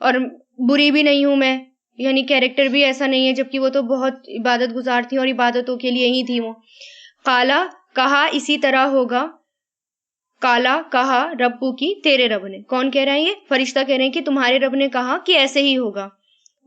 اور بری بھی نہیں ہوں میں، یعنی کیریکٹر بھی ایسا نہیں ہے، جبکہ وہ تو بہت عبادت گزار تھی اور عبادتوں کے لیے ہی تھی وہ. قالا کہا اسی طرح ہوگا، کالا کہا ربو کی تیرے رب نے. کون کہہ رہا ہے؟ یہ فرشتہ کہہ رہے ہیں کہ تمہارے رب نے کہا کہ ایسے ہی ہوگا.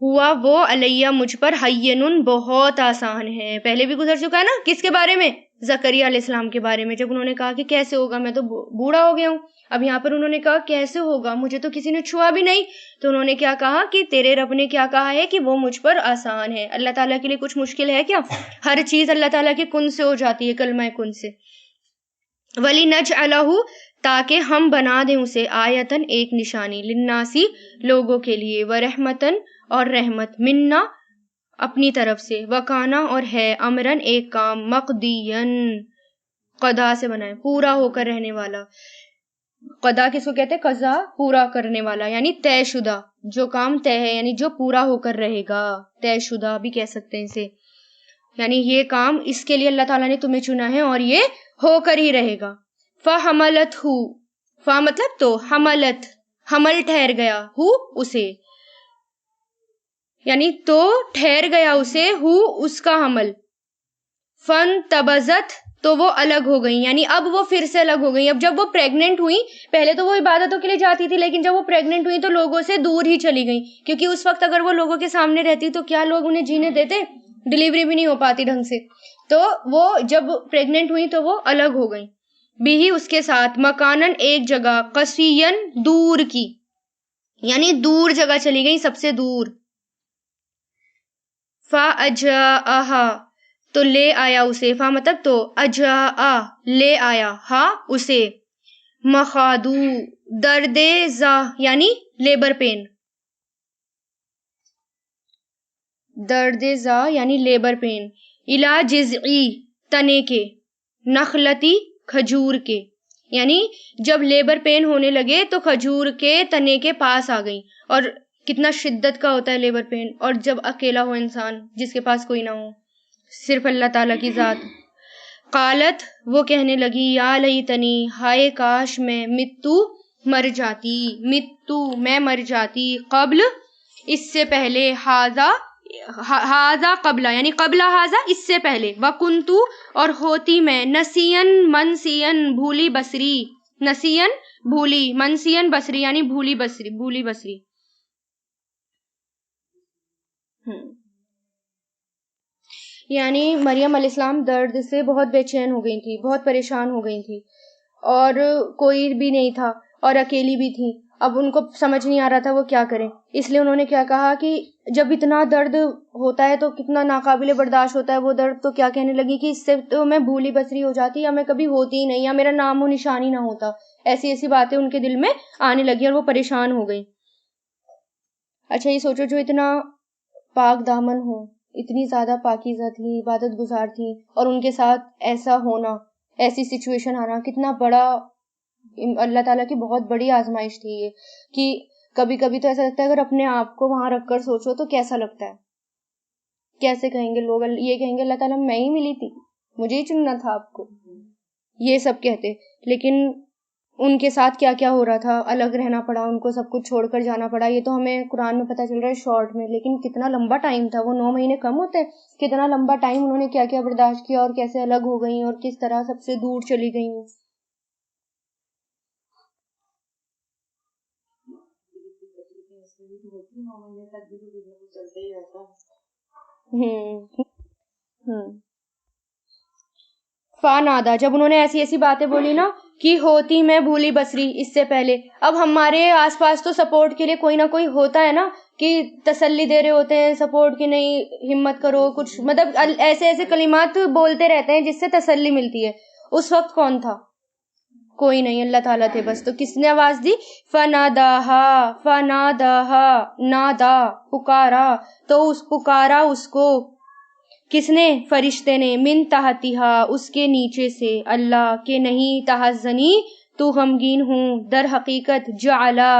ہوا وہ علیہ مجھ پر ہینن بہت آسان ہے. پہلے بھی گزر چکا ہے نا، کس کے بارے میں؟ زکریا علیہ السلام کے بارے میں، جب انہوں نے کہا کہ کیسے ہوگا، میں تو بوڑھا ہو گیا ہوں. اب یہاں پر انہوں نے کہا کیسے ہوگا، مجھے تو کسی نے چھوا بھی نہیں. تو انہوں نے کیا کہا کہ تیرے رب نے کیا کہا ہے کہ وہ مجھ پر آسان ہے. اللہ تعالیٰ کے لیے کچھ مشکل ہے کیا؟ ہر چیز اللہ تعالیٰ کے کن سے ہو جاتی ہے، کلمہ کن سے. وَلِنَجْعَلَهُ تاکہ ہم بنا دیں اسے آیتن ایک نشانی، للناسی لوگوں کے لیے، ورحمتن اور رحمت، منا اپنی طرف سے، وکانا اور ہے، امرن ایک کام، مقدین قضا سے بنائے پورا ہو کر رہنے والا. قضا کس کو کہتے ہیں؟ قضا پورا کرنے والا، یعنی طے شدہ، جو کام طے ہے یعنی جو پورا ہو کر رہے گا، طے شدہ بھی کہہ سکتے ہیں اسے. یعنی یہ کام اس کے لیے اللہ تعالیٰ نے تمہیں چنا ہے اور یہ ہو کر ہی رہے گا. فَحَمَلَتْهُ فا مطلب تو، حملت حمل ٹھہر گیا، ہو اسے، یعنی تو ٹھہر گیا اسے، ہو اس کا حمل. فَانْتَبَذَتْ تو وہ الگ ہو گئی، یعنی اب وہ پھر سے الگ ہو گئی. اب جب وہ پریگننٹ ہوئی، پہلے تو وہ عبادتوں کے لیے جاتی تھی، لیکن جب وہ پریگننٹ ہوئی تو لوگوں سے دور ہی چلی گئی، کیونکہ اس وقت اگر وہ لوگوں کے سامنے رہتی تو کیا لوگ انہیں جینے دیتے؟ ڈلیوری بھی نہیں ہو پاتی ڈھنگ سے. تو وہ جب پریگننٹ ہوئی تو وہ الگ ہو گئی، بھی ہی اس کے ساتھ، مکانن ایک جگہ، قصین دور کی، یعنی دور جگہ چلی گئی، سب سے دور. فَأَجَاءَهَا تو لے آیا اسے، فا مطلب تو، اجاء لے آیا، ہاں اسے، مخادو درد زا یعنی لیبر پین، درد زا یعنی لیبر پین، الا جذعی تنے کے، نخلتی کھجور کے، یعنی جب لیبر پین ہونے لگے تو کھجور کے تنے کے پاس آ گئی. اور کتنا شدت کا ہوتا ہے لیبر پین، اور جب اکیلا ہو انسان، جس کے پاس کوئی نہ ہو، صرف اللہ تعالیٰ کی ذات. قالت وہ کہنے لگی، یا لیتنی ہائے کاش میں، متو مر جاتی، متو میں مر جاتی، قبل اس سے پہلے، ہاذا قبلہ یعنی قبلہ ہاذا اس سے پہلے، وکنتو اور ہوتی میں، نسین منسین بھولی بصری، نسین بھولی، منسین بصری یعنی بھولی بصری، بھولی بصری. یعنی مریم علیہ السلام درد سے بہت بے چین ہو گئی تھی، بہت پریشان ہو گئی تھی، اور کوئی بھی نہیں تھا اور اکیلی بھی تھی. اب ان کو سمجھ نہیں آ رہا تھا وہ کیا کریں، اس لیے انہوں نے کیا کہا کہ جب اتنا درد ہوتا ہے تو کتنا ناقابل برداشت ہوتا ہے وہ درد، تو کیا کہنے لگی کہ اس سے تو میں بھولی بصری ہو جاتی، یا میں کبھی ہوتی ہی نہیں، یا میرا نام و نشان ہی نہ ہوتا. ایسی ایسی باتیں ان کے دل میں آنے لگی اور وہ پریشان ہو گئی. اچھا یہ سوچو، جو اتنا پاک دامن ہو، اتنی زیادہ پاکیزہ تھی، عبادت گزار تھی، اور ان کے ساتھ ایسا ہونا، ایسی سچویشن آنا، کتنا بڑا اللہ تعالیٰ کی بہت بڑی آزمائش تھی یہ. کہ کبھی کبھی تو ایسا لگتا ہے اگر اپنے آپ کو وہاں رکھ کر سوچو تو کیسا لگتا ہے، کیسے کہیں گے لوگ، یہ کہیں گے اللہ تعالیٰ میں ہی ملی تھی، مجھے ہی چننا تھا آپ کو، یہ سب کہتے. لیکن ان کے ساتھ کیا کیا ہو رہا تھا، الگ رہنا پڑا ان کو، سب کچھ چھوڑ کر جانا پڑا. یہ تو ہمیں قرآن میں پتہ چل رہا ہے شارٹ میں، لیکن کتنا لمبا ٹائم تھا وہ، 9 مہینے کم ہوتے ہیں، کتنا لمبا ٹائم انہوں نے کیا کیا برداشت کیا، اور کیسے الگ ہو گئیں اور کس طرح سب سے دور چلی گئیں. فانادا جب انہوں نے ایسی ایسی باتیں بولی نا کہ ہوتی میں بھولی بصری اس سے پہلے، اب ہمارے آس پاس تو سپورٹ کے لیے کوئی نہ کوئی ہوتا ہے نا، کہ تسلی دے رہے ہوتے ہیں سپورٹ کی، نہیں ہمت کرو، کچھ مطلب ایسے ایسے کلمات بولتے رہتے ہیں جس سے تسلی ملتی ہے. اس وقت کون تھا؟ کوئی نہیں، اللہ تعالیٰ تھے بس. تو کس نے آواز دی؟ فناداہا نادا پکارا، تو اس پکارا اس کو، کس نے؟ فرشتے نے، من تحتہا اس کے نیچے سے، اللہ کہ نہیں، تحزنی تو غمگین ہوں، در حقیقت جعلا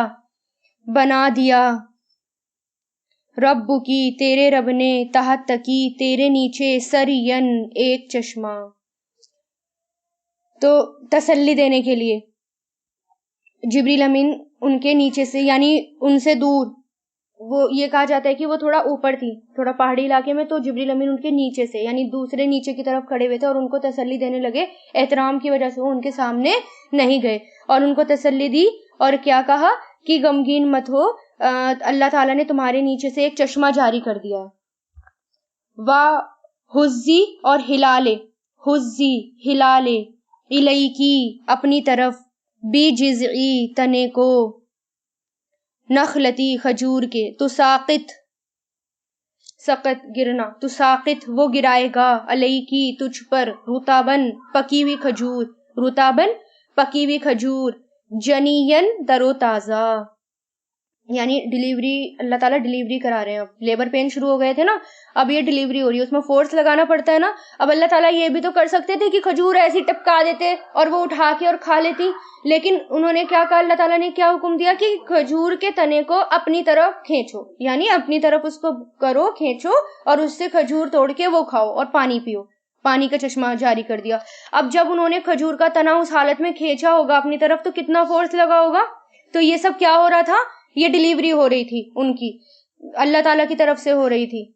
بنا دیا، رب کی تیرے رب نے، تحت تکی تیرے نیچے، سرین ایک چشمہ. تو تسلی دینے کے لیے جبریل امین ان کے نیچے سے یعنی ان سے دور وہ یہ کہا جاتا ہے کہ وہ تھوڑا اوپر تھی، تھوڑا پہاڑی علاقے میں، تو جبریل امین ان کے نیچے سے یعنی دوسرے نیچے کی طرف کھڑے ہوئے تھے اور ان کو تسلی دینے لگے. احترام کی وجہ سے وہ ان کے سامنے نہیں گئے اور ان کو تسلی دی اور کیا کہا کہ غمگین مت ہو، اللہ تعالیٰ نے تمہارے نیچے سے ایک چشمہ جاری کر دیا. وَحُزِّی اور ہلالے، حُزِّی ہلالے، الیکی اپنی طرف، بِجِذْعِ تنے کو، نخلتی کھجور کے، تساقط سقط گرنا، تساقط وہ گرائے گا، علیکی تجھ پر، رطباً پکی ہوئی کھجور، رطباً پکی ہوئی کھجور، جنین تر و تازہ. یعنی ڈیلیوری، اللہ تعالیٰ ڈیلیوری کرا رہے ہیں. اب لیبر پین شروع ہو گئے تھے نا، اب یہ ڈیلیوری ہو رہی ہے، اس میں فورس لگانا پڑتا ہے نا. اب اللہ تعالیٰ یہ بھی تو کر سکتے تھے کہ کھجور ایسی ٹپکا دیتے اور وہ اٹھا کے اور کھا لیتی، لیکن انہوں نے کیا کہا، اللہ تعالیٰ نے کیا حکم دیا کہ کھجور کے تنے کو اپنی طرف کھینچو، یعنی اپنی طرف اس کو کرو، کھینچو اور اس سے کھجور توڑ کے وہ کھاؤ اور پانی پیو. پانی کا چشمہ جاری کر دیا. اب جب انہوں نے کھجور کا تنا اس حالت میں کھینچا ہوگا اپنی طرف تو کتنا فورس لگا ہوگا. تو یہ سب کیا ہو رہا تھا، یہ ڈیلیوری ہو رہی تھی ان کی، اللہ تعالیٰ کی طرف سے ہو رہی تھی.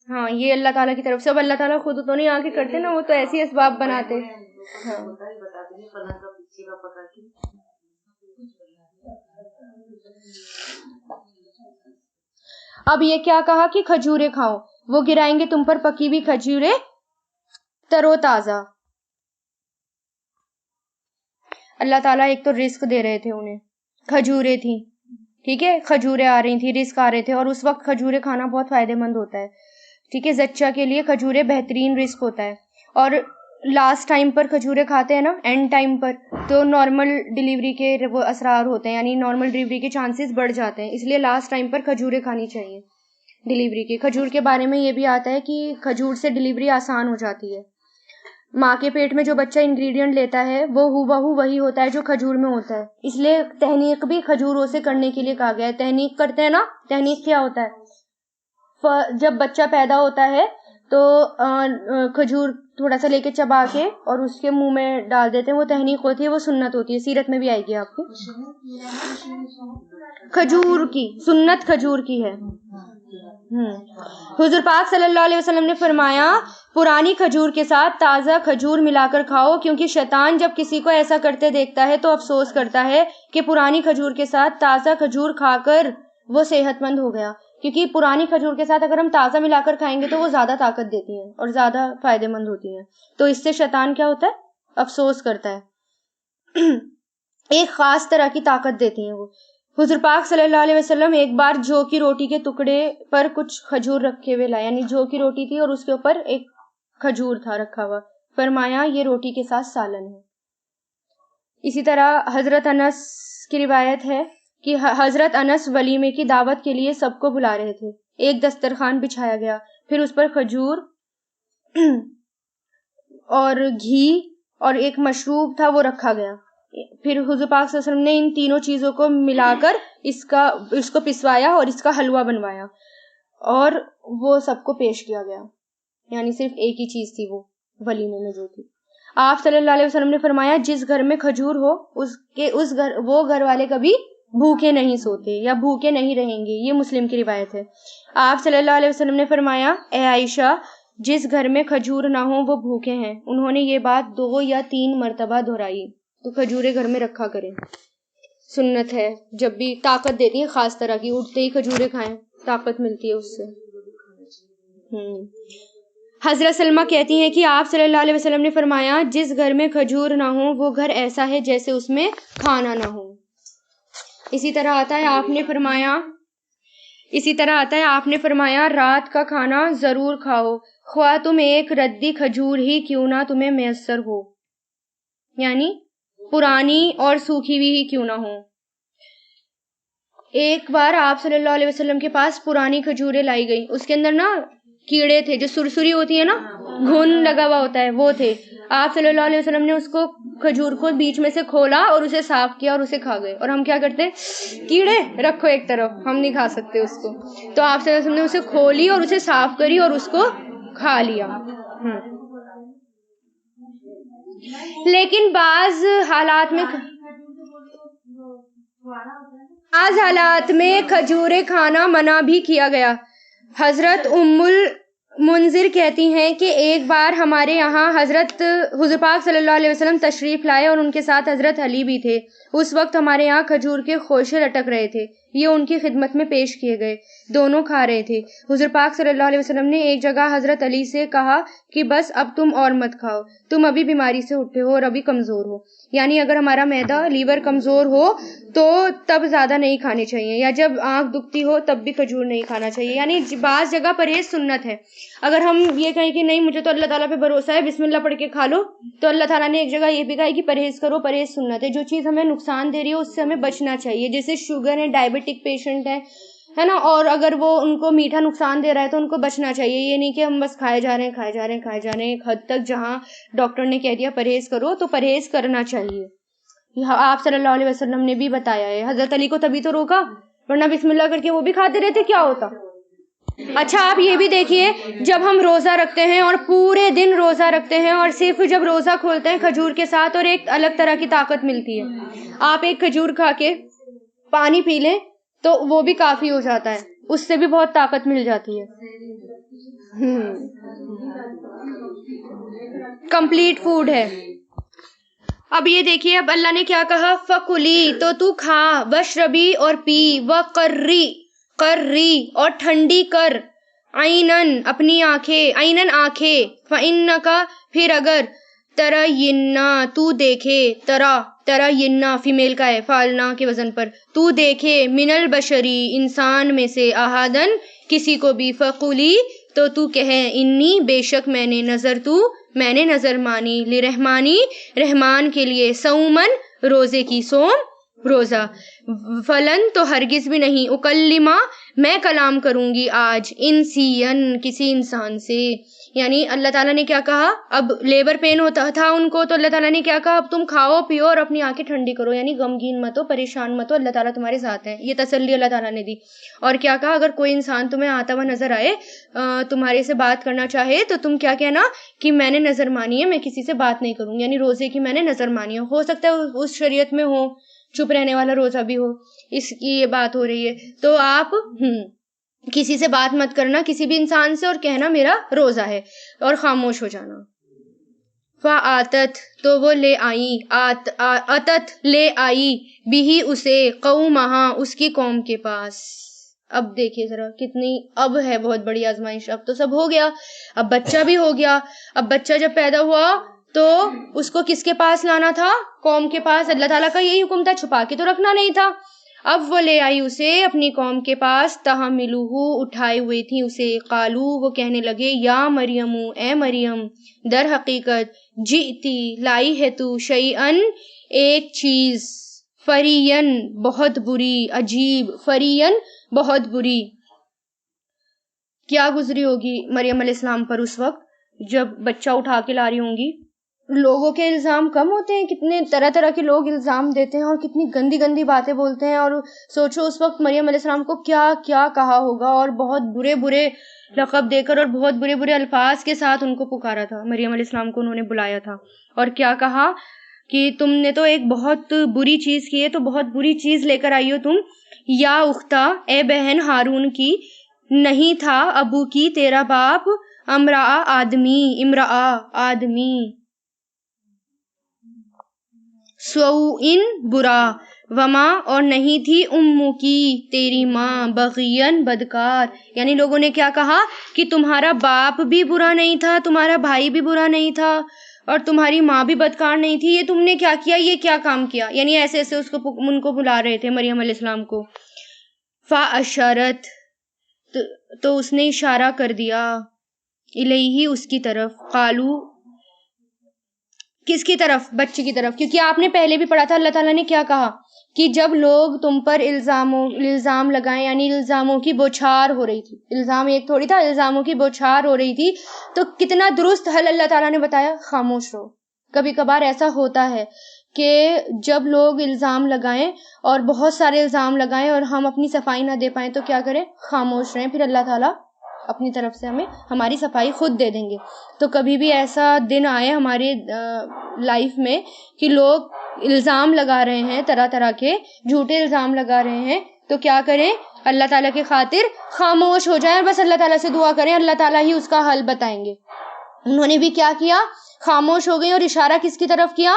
ہاں یہ اللہ تعالیٰ کی طرف سے. اب اللہ تعالیٰ خود تو نہیں آ کے کرتے نا، وہ تو ایسی اسباب بناتے. اب یہ کیا کہا کہ کھجوریں کھاؤ، وہ گرائیں گے تم پر پکی ہوئی کھجوریں تر و تازہ. اللہ تعالیٰ ایک تو رزق دے رہے تھے انہیں، کھجوریں تھیں، ٹھیک ہے، کھجوریں آ رہی تھیں، رزق آ رہے تھے، اور اس وقت کھجوریں کھانا بہت فائدے مند ہوتا ہے، ٹھیک ہے، زچہ کے لیے کھجوریں بہترین رزق ہوتا ہے. اور لاسٹ ٹائم پر کھجوریں کھاتے ہیں نا، اینڈ ٹائم پر، تو نارمل ڈیلیوری کے وہ اسرار ہوتے ہیں، یعنی نارمل ڈیلیوری کے چانسز بڑھ جاتے ہیں، اس لیے لاسٹ ٹائم پر کھجوریں کھانی چاہیے ڈیلیوری کے. کھجور کے بارے میں یہ بھی آتا ہے کہ کھجور سے ڈیلیوری آسان ہو جاتی ہے. ماں کے پیٹ میں جو بچہ انگریڈینٹ لیتا ہے وہ ہو وہی ہوتا ہے جو کھجور میں ہوتا ہے، اس لیے تحنیق بھی کھجوروں سے کرنے کے لیے کہا گیا ہے. تحنیق کرتے ہیں نا، تحنیق کیا ہوتا ہے، جب بچہ پیدا ہوتا ہے تو کھجور تھوڑا سا لے کے چبا کے اور اس کے منہ میں ڈال دیتے ہیں، وہ تحنیق ہوتی ہے، وہ سنت ہوتی ہے، سیرت میں بھی آئے گی آپ کو. کھجور کی سنت کھجور کی ہے. حضور پاک صلی اللہ علیہ وسلم نے فرمایا پرانی کھجور کے ساتھ تازہ کھجور ملا کر کھاؤ، کیونکہ شیطان جب کسی کو ایسا کرتے دیکھتا ہے تو افسوس کرتا ہے کہ پرانی کھجور کے ساتھ تازہ کھجور کھا کر وہ صحت مند ہو گیا. کیونکہ پرانی کھجور کے ساتھ اگر ہم تازہ ملا کر کھائیں گے تو وہ زیادہ طاقت دیتی ہیں اور زیادہ فائدے مند ہوتی ہیں، تو اس سے شیطان کیا ہوتا ہے، افسوس کرتا ہے. ایک خاص طرح کی طاقت دیتی ہیں وہ. حضور پاک صلی اللہ علیہ وسلم ایک بار جو کی روٹی کے ٹکڑے پر کچھ کھجور رکھے ہوئے لائے، یعنی جو کی روٹی تھی اور اس کے اوپر ایک کھجور تھا رکھا ہوا، فرمایا یہ روٹی کے ساتھ سالن ہے. اسی طرح حضرت انس کی روایت ہے کہ حضرت انس ولیمے کی دعوت کے لیے سب کو بلا رہے تھے. ایک دسترخوان بچھایا گیا، پھر اس پر کھجور اور گھی اور ایک مشروب تھا وہ رکھا گیا. پھر حضور پاک صلی اللہ علیہ وسلم نے ان تینوں چیزوں کو ملا کر اس کو پسوایا اور اس کا حلوہ بنوایا اور وہ سب کو پیش کیا گیا. یعنی صرف ایک ہی چیز تھی وہ ولیمے میں جو تھی. آپ صلی اللہ علیہ وسلم نے فرمایا جس گھر میں کھجور ہو وہ گھر والے کبھی بھوکے نہیں سوتے یا بھوکے نہیں رہیں گے. یہ مسلم کی روایت ہے. آپ صلی اللہ علیہ وسلم نے فرمایا اے عائشہ جس گھر میں کھجور نہ ہو وہ بھوکے ہیں. انہوں نے یہ بات 2 یا 3 مرتبہ دہرائی. تو کھجورے گھر میں رکھا کریں، سنت ہے، جب بھی طاقت دیتی ہیں خاص طرح کی، اٹھتے ہی کھجورے کھائیں، طاقت ملتی ہے اس سے. حضرت سلمہ کہتی ہیں کہ آپ صلی اللہ علیہ وسلم نے فرمایا جس گھر میں کھجور نہ ہو وہ گھر ایسا ہے جیسے اس میں کھانا نہ ہو. اسی طرح آتا ہے آپ نے فرمایا رات کا کھنا ضرور کھاؤ، خواہ تم ایک ردی کھجور ہی کیوں نہ تمہیں میسر ہو، یعنی پرانی اور سوکھی ہوئی ہی کیوں نہ ہو. ایک بار آپ صلی اللہ علیہ وسلم کے پاس پرانی کھجوریں لائی گئی، اس کے اندر نا کیڑے تھے، جو سرسری ہوتی ہے نا، گھن لگا ہوا ہوتا ہے، وہ تھے. آپ صلی اللہ علیہ وسلم نے اس کو کھجور کو بیچ میں سے کھولا اور اسے صاف کیا اور اسے کھا گئے. اور ہم کیا کرتے، کیڑے رکھو ایک طرف، ہم نہیں کھا سکتے اس کو. تو آپ صلی اللہ علیہ وسلم نے اسے کھولی اور اسے صاف کری اور اس کو کھا لیا. لیکن بعض حالات میں بعض حالات میں کھجوریں کھانا منع بھی کیا گیا۔ حضرت ام المنذر کہتی ہیں کہ ایک بار ہمارے یہاں حضور پاک صلی اللہ علیہ وسلم تشریف لائے اور ان کے ساتھ حضرت علی بھی تھے۔ اس وقت ہمارے یہاں کھجور کے خوشے لٹک رہے تھے، یہ ان کی خدمت میں پیش کیے گئے، دونوں کھا رہے تھے۔ حضور پاک صلی اللہ علیہ وسلم نے ایک جگہ حضرت علی سے کہا کہ بس اب تم اور مت کھاؤ، تم ابھی بیماری سے اٹھے ہو اور ابھی کمزور ہو، یعنی اگر ہمارا معدہ لیور کمزور ہو تو تب زیادہ نہیں کھانی چاہیے، یا جب آنکھ دکھتی ہو تب بھی کھجور نہیں کھانا چاہیے، یعنی بعض جگہ پرہیز سنت ہے۔ اگر ہم یہ کہیں کہ نہیں مجھے تو اللہ تعالیٰ پہ بھروسہ ہے، بسم اللہ پڑھ کے کھا لو، تو اللہ تعالیٰ نے ایک جگہ یہ بھی کہا کہ پرہیز کرو، پرہیز سنت ہے۔ جو چیز ہمیں نقصان دے رہی ہے اس سے ہمیں بچنا چاہیے، جیسے شوگر ہے، ڈائبٹک پیشنٹ ہے نا، اور اگر وہ ان کو میٹھا نقصان دے رہا ہے تو ان کو بچنا چاہیے، یہ نہیں کہ ہم بس کھائے جا رہے ہیں ایک حد تک جہاں ڈاکٹر نے کہہ دیا پرہیز کرو تو پرہیز کرنا چاہیے۔ آپ صلی اللہ علیہ وسلم نے بھی بتایا ہے، حضرت علی کو تبھی تو روکا، ورنہ بسم اللہ کر کے وہ بھی کھاتے رہتے، کیا ہوتا۔ اچھا آپ یہ بھی دیکھیے، جب ہم روزہ رکھتے ہیں اور پورے دن روزہ رکھتے ہیں اور صرف جب روزہ کھولتے ہیں کھجور کے ساتھ، اور ایک الگ طرح کی طاقت ملتی ہے، آپ ایک کھجور کھا کے پانی پی لیں تو وہ بھی کافی ہو جاتا ہے، اس سے بھی بہت طاقت مل جاتی ہے، کمپلیٹ فوڈ ہے۔ اب یہ دیکھیے، اب اللہ نے کیا کہا، فَكُلِي، تو کھا، وَاشْرَبِي، اور پی، وَقَرِّي، اور ٹھنڈی کر، عَيْنًا، اپنی آنکھیں، عَيْنًا آنکھیں، فَإِنَّكَ، پھر اگر، تَرَيِنَّا، تو دیکھے، تَرَيِنَّا فیمیل کا ہے، فعلنا کے وزن پر، تو دیکھے، مِنَ الْبَشَرِ، انسان میں سے، أَحَدًا، کسی کو بھی، فَقُولِي، تو کہے، انی، بے شک میں نے نظر مانی، لرحمانی، رحمان کے لیے، صومن، روزے کی، صوم روزہ، فلن، تو ہرگز بھی نہیں، اکلمہ، میں کلام کروں گی آج، انسین، کسی انسان سے، یعنی اللہ تعالیٰ نے کیا کہا، اب لیبر پین ہوتا تھا ان کو تو اللہ تعالیٰ نے کیا کہا، اب تم کھاؤ پیو اور اپنی آنکھیں ٹھنڈی کرو، یعنی غمگین مت ہو، پریشان مت ہو، اللہ تعالیٰ تمہارے ساتھ ہیں، یہ تسلی اللہ تعالیٰ نے دی۔ اور کیا کہا، اگر کوئی انسان تمہیں آتا ہوا نظر آئے، تمہارے سے بات کرنا چاہے تو تم کیا کہنا کہ میں نے نظر مانی ہے، میں کسی سے بات نہیں کروں، یعنی روزے کی میں نے نظر مانی ہو سکتا ہے اس شریعت میں ہو چپ رہنے والا روزہ بھی ہو، اس کی یہ بات ہو رہی ہے، تو آپ کسی سے بات مت کرنا، کسی بھی انسان سے، اور کہنا میرا روزہ ہے، اور خاموش ہو جانا۔ فَآتَتْ، تو وہ لے آئی، آتت، لے آئی، بھی اسے، قومہا، اس کی قوم کے پاس۔ اب دیکھیے ذرا کتنی، اب ہے بہت بڑی آزمائش، اب تو سب ہو گیا، اب بچہ بھی ہو گیا، اب بچہ جب پیدا ہوا تو اس کو کس کے پاس لانا تھا، قوم کے پاس، اللہ تعالیٰ کا یہی حکم تھا، چھپا کے تو رکھنا نہیں تھا۔ اب وہ لے آئی اسے اپنی قوم کے پاس، تحملہ، اٹھائے ہوئے تھی اسے، قالو، وہ کہنے لگے، یا مریم، اے مریم، در حقیقت، جئتی، لائی ہے تو، شیئن، ایک چیز، فرین، بہت بری، عجیب، فرین، بہت بری۔ کیا گزری ہوگی مریم علیہ السلام پر اس وقت جب بچہ اٹھا کے لا رہی ہوں گی؟ لوگوں کے الزام کم ہوتے ہیں، کتنے طرح طرح کے لوگ الزام دیتے ہیں اور کتنی گندی گندی باتیں بولتے ہیں، اور سوچو اس وقت مریم علیہ السلام کو کیا کیا کہا ہوگا، اور بہت برے برے لقب دے کر اور بہت برے برے الفاظ کے ساتھ ان کو پکارا تھا، مریم علیہ السلام کو انہوں نے بلایا تھا، اور کیا کہا کہ تم نے تو ایک بہت بری چیز کی ہے، تو بہت بری چیز لے کر آئی ہو تم، یا اختہ، اے بہن ہارون کی، نہیں تھا ابو کی تیرا باپ، امرأ، آدمی، سوءن، برا، وما، اور نہیں تھی، امو کی، تیری ماں، بغین، بدکار، یعنی لوگوں نے کیا کہا کہ تمہارا باپ بھی برا نہیں تھا، تمہارا بھائی بھی برا نہیں تھا، اور تمہاری ماں بھی بدکار نہیں تھی، یہ تم نے کیا کیا، یہ کیا کام کیا، یعنی ایسے ایسے ان کو بلا رہے تھے مریم علیہ السلام کو۔ فَأَشَرَتْ، تو اس نے اشارہ کر دیا، الیہ، اس کی طرف، قالو، کس کی طرف، بچے کی طرف، کیونکہ آپ نے پہلے بھی پڑھا تھا اللہ تعالیٰ نے کیا کہا کہ جب لوگ تم پر الزام لگائیں، یعنی الزاموں کی بوچھار ہو رہی تھی، الزام ایک تھوڑی تھا، الزاموں کی بوچھار ہو رہی تھی، تو کتنا درست حل اللہ تعالیٰ نے بتایا، خاموش رہو۔ کبھی کبھار ایسا ہوتا ہے کہ جب لوگ الزام لگائیں اور بہت سارے الزام لگائیں اور ہم اپنی صفائی نہ دے پائیں تو کیا کریں، خاموش رہیں، پھر اللہ تعالیٰ اپنی طرف سے ہمیں ہماری صفائی خود دے دیں گے. تو کبھی بھی ایسا دن آئے ہماری لائف میں کہ لوگ الزام لگا رہے ہیں، طرح طرح کے جھوٹے الزام لگا رہے ہیں، تو کیا کریں؟ اللہ تعالیٰ کی خاطر خاموش ہو جائیں اور بس اللہ تعالیٰ سے دعا کریں، اللہ تعالیٰ ہی اس کا حل بتائیں گے. انہوں نے بھی کیا کیا؟ خاموش ہو گئی اور اشارہ کس کی طرف کیا؟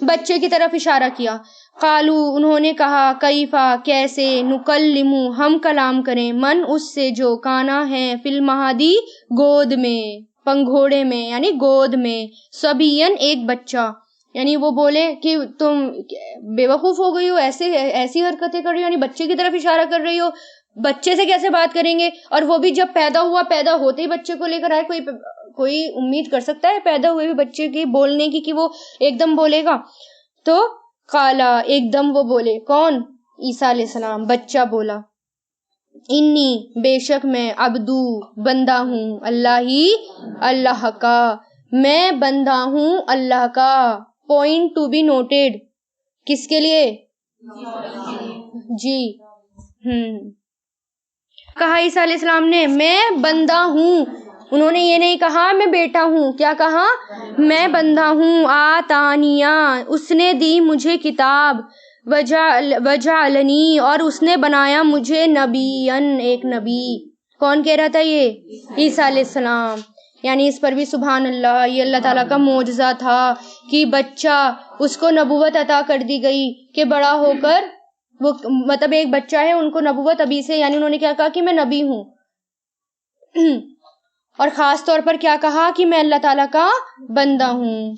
بچے کی طرف اشارہ کیا. قالو، انہوں نے کہا، کیفا، کیسے، نکلمو، ہم کلام کریں، من، اس سے، جو، کانا ہے، فی المہدی، گود میں، پنگھوڑے میں یعنی گود میں، صبیًا، ایک بچہ. یعنی وہ بولے کہ تم بے وقوف ہو گئی ہو، ایسی حرکتیں کر رہی ہو، یعنی بچے کی طرف اشارہ کر رہی ہو. بچے سے کیسے بات کریں گے؟ اور وہ بھی جب پیدا ہوا، پیدا ہوتے ہی بچے کو لے کر آئے. کوئی امید کر سکتا ہے پیدا ہوئے بھی بچے کی بولنے کی کہ وہ ایک دم بولے گا؟ تو قالا، ایک دم وہ بولے. کون؟ عیسیٰ علیہ السلام. بچہ بولا، انی، بے شک میں، عبدو، بندہ ہوں، اللہ کا، میں بندہ ہوں اللہ کا. پوائنٹ ٹو بی نوٹڈ، کس کے لیے؟ جی کہا عیسیٰ علیہ السلام نے، میں بندہ ہوں. انہوں نے یہ نہیں کہا میں بیٹا ہوں، کیا کہا؟ میں بندہ ہوں. آتانیہ، اس نے دی مجھے کتاب، وجعلنی، اور اس نے بنایا مجھے نبیًا، ایک نبی. کون کہہ رہا تھا یہ؟ عیسیٰ علیہ السلام. یعنی اس پر بھی سبحان اللہ، یہ اللہ تعالیٰ کا معجزہ تھا کہ بچہ، اس کو نبوت عطا کر دی گئی کہ بڑا ہو کر وہ، مطلب ایک بچہ ہے، ان کو نبوت ابھی سے، یعنی انہوں نے کیا کہا کہ میں نبی ہوں. اور خاص طور پر کیا کہا کہ میں اللہ تعالیٰ کا بندہ ہوں.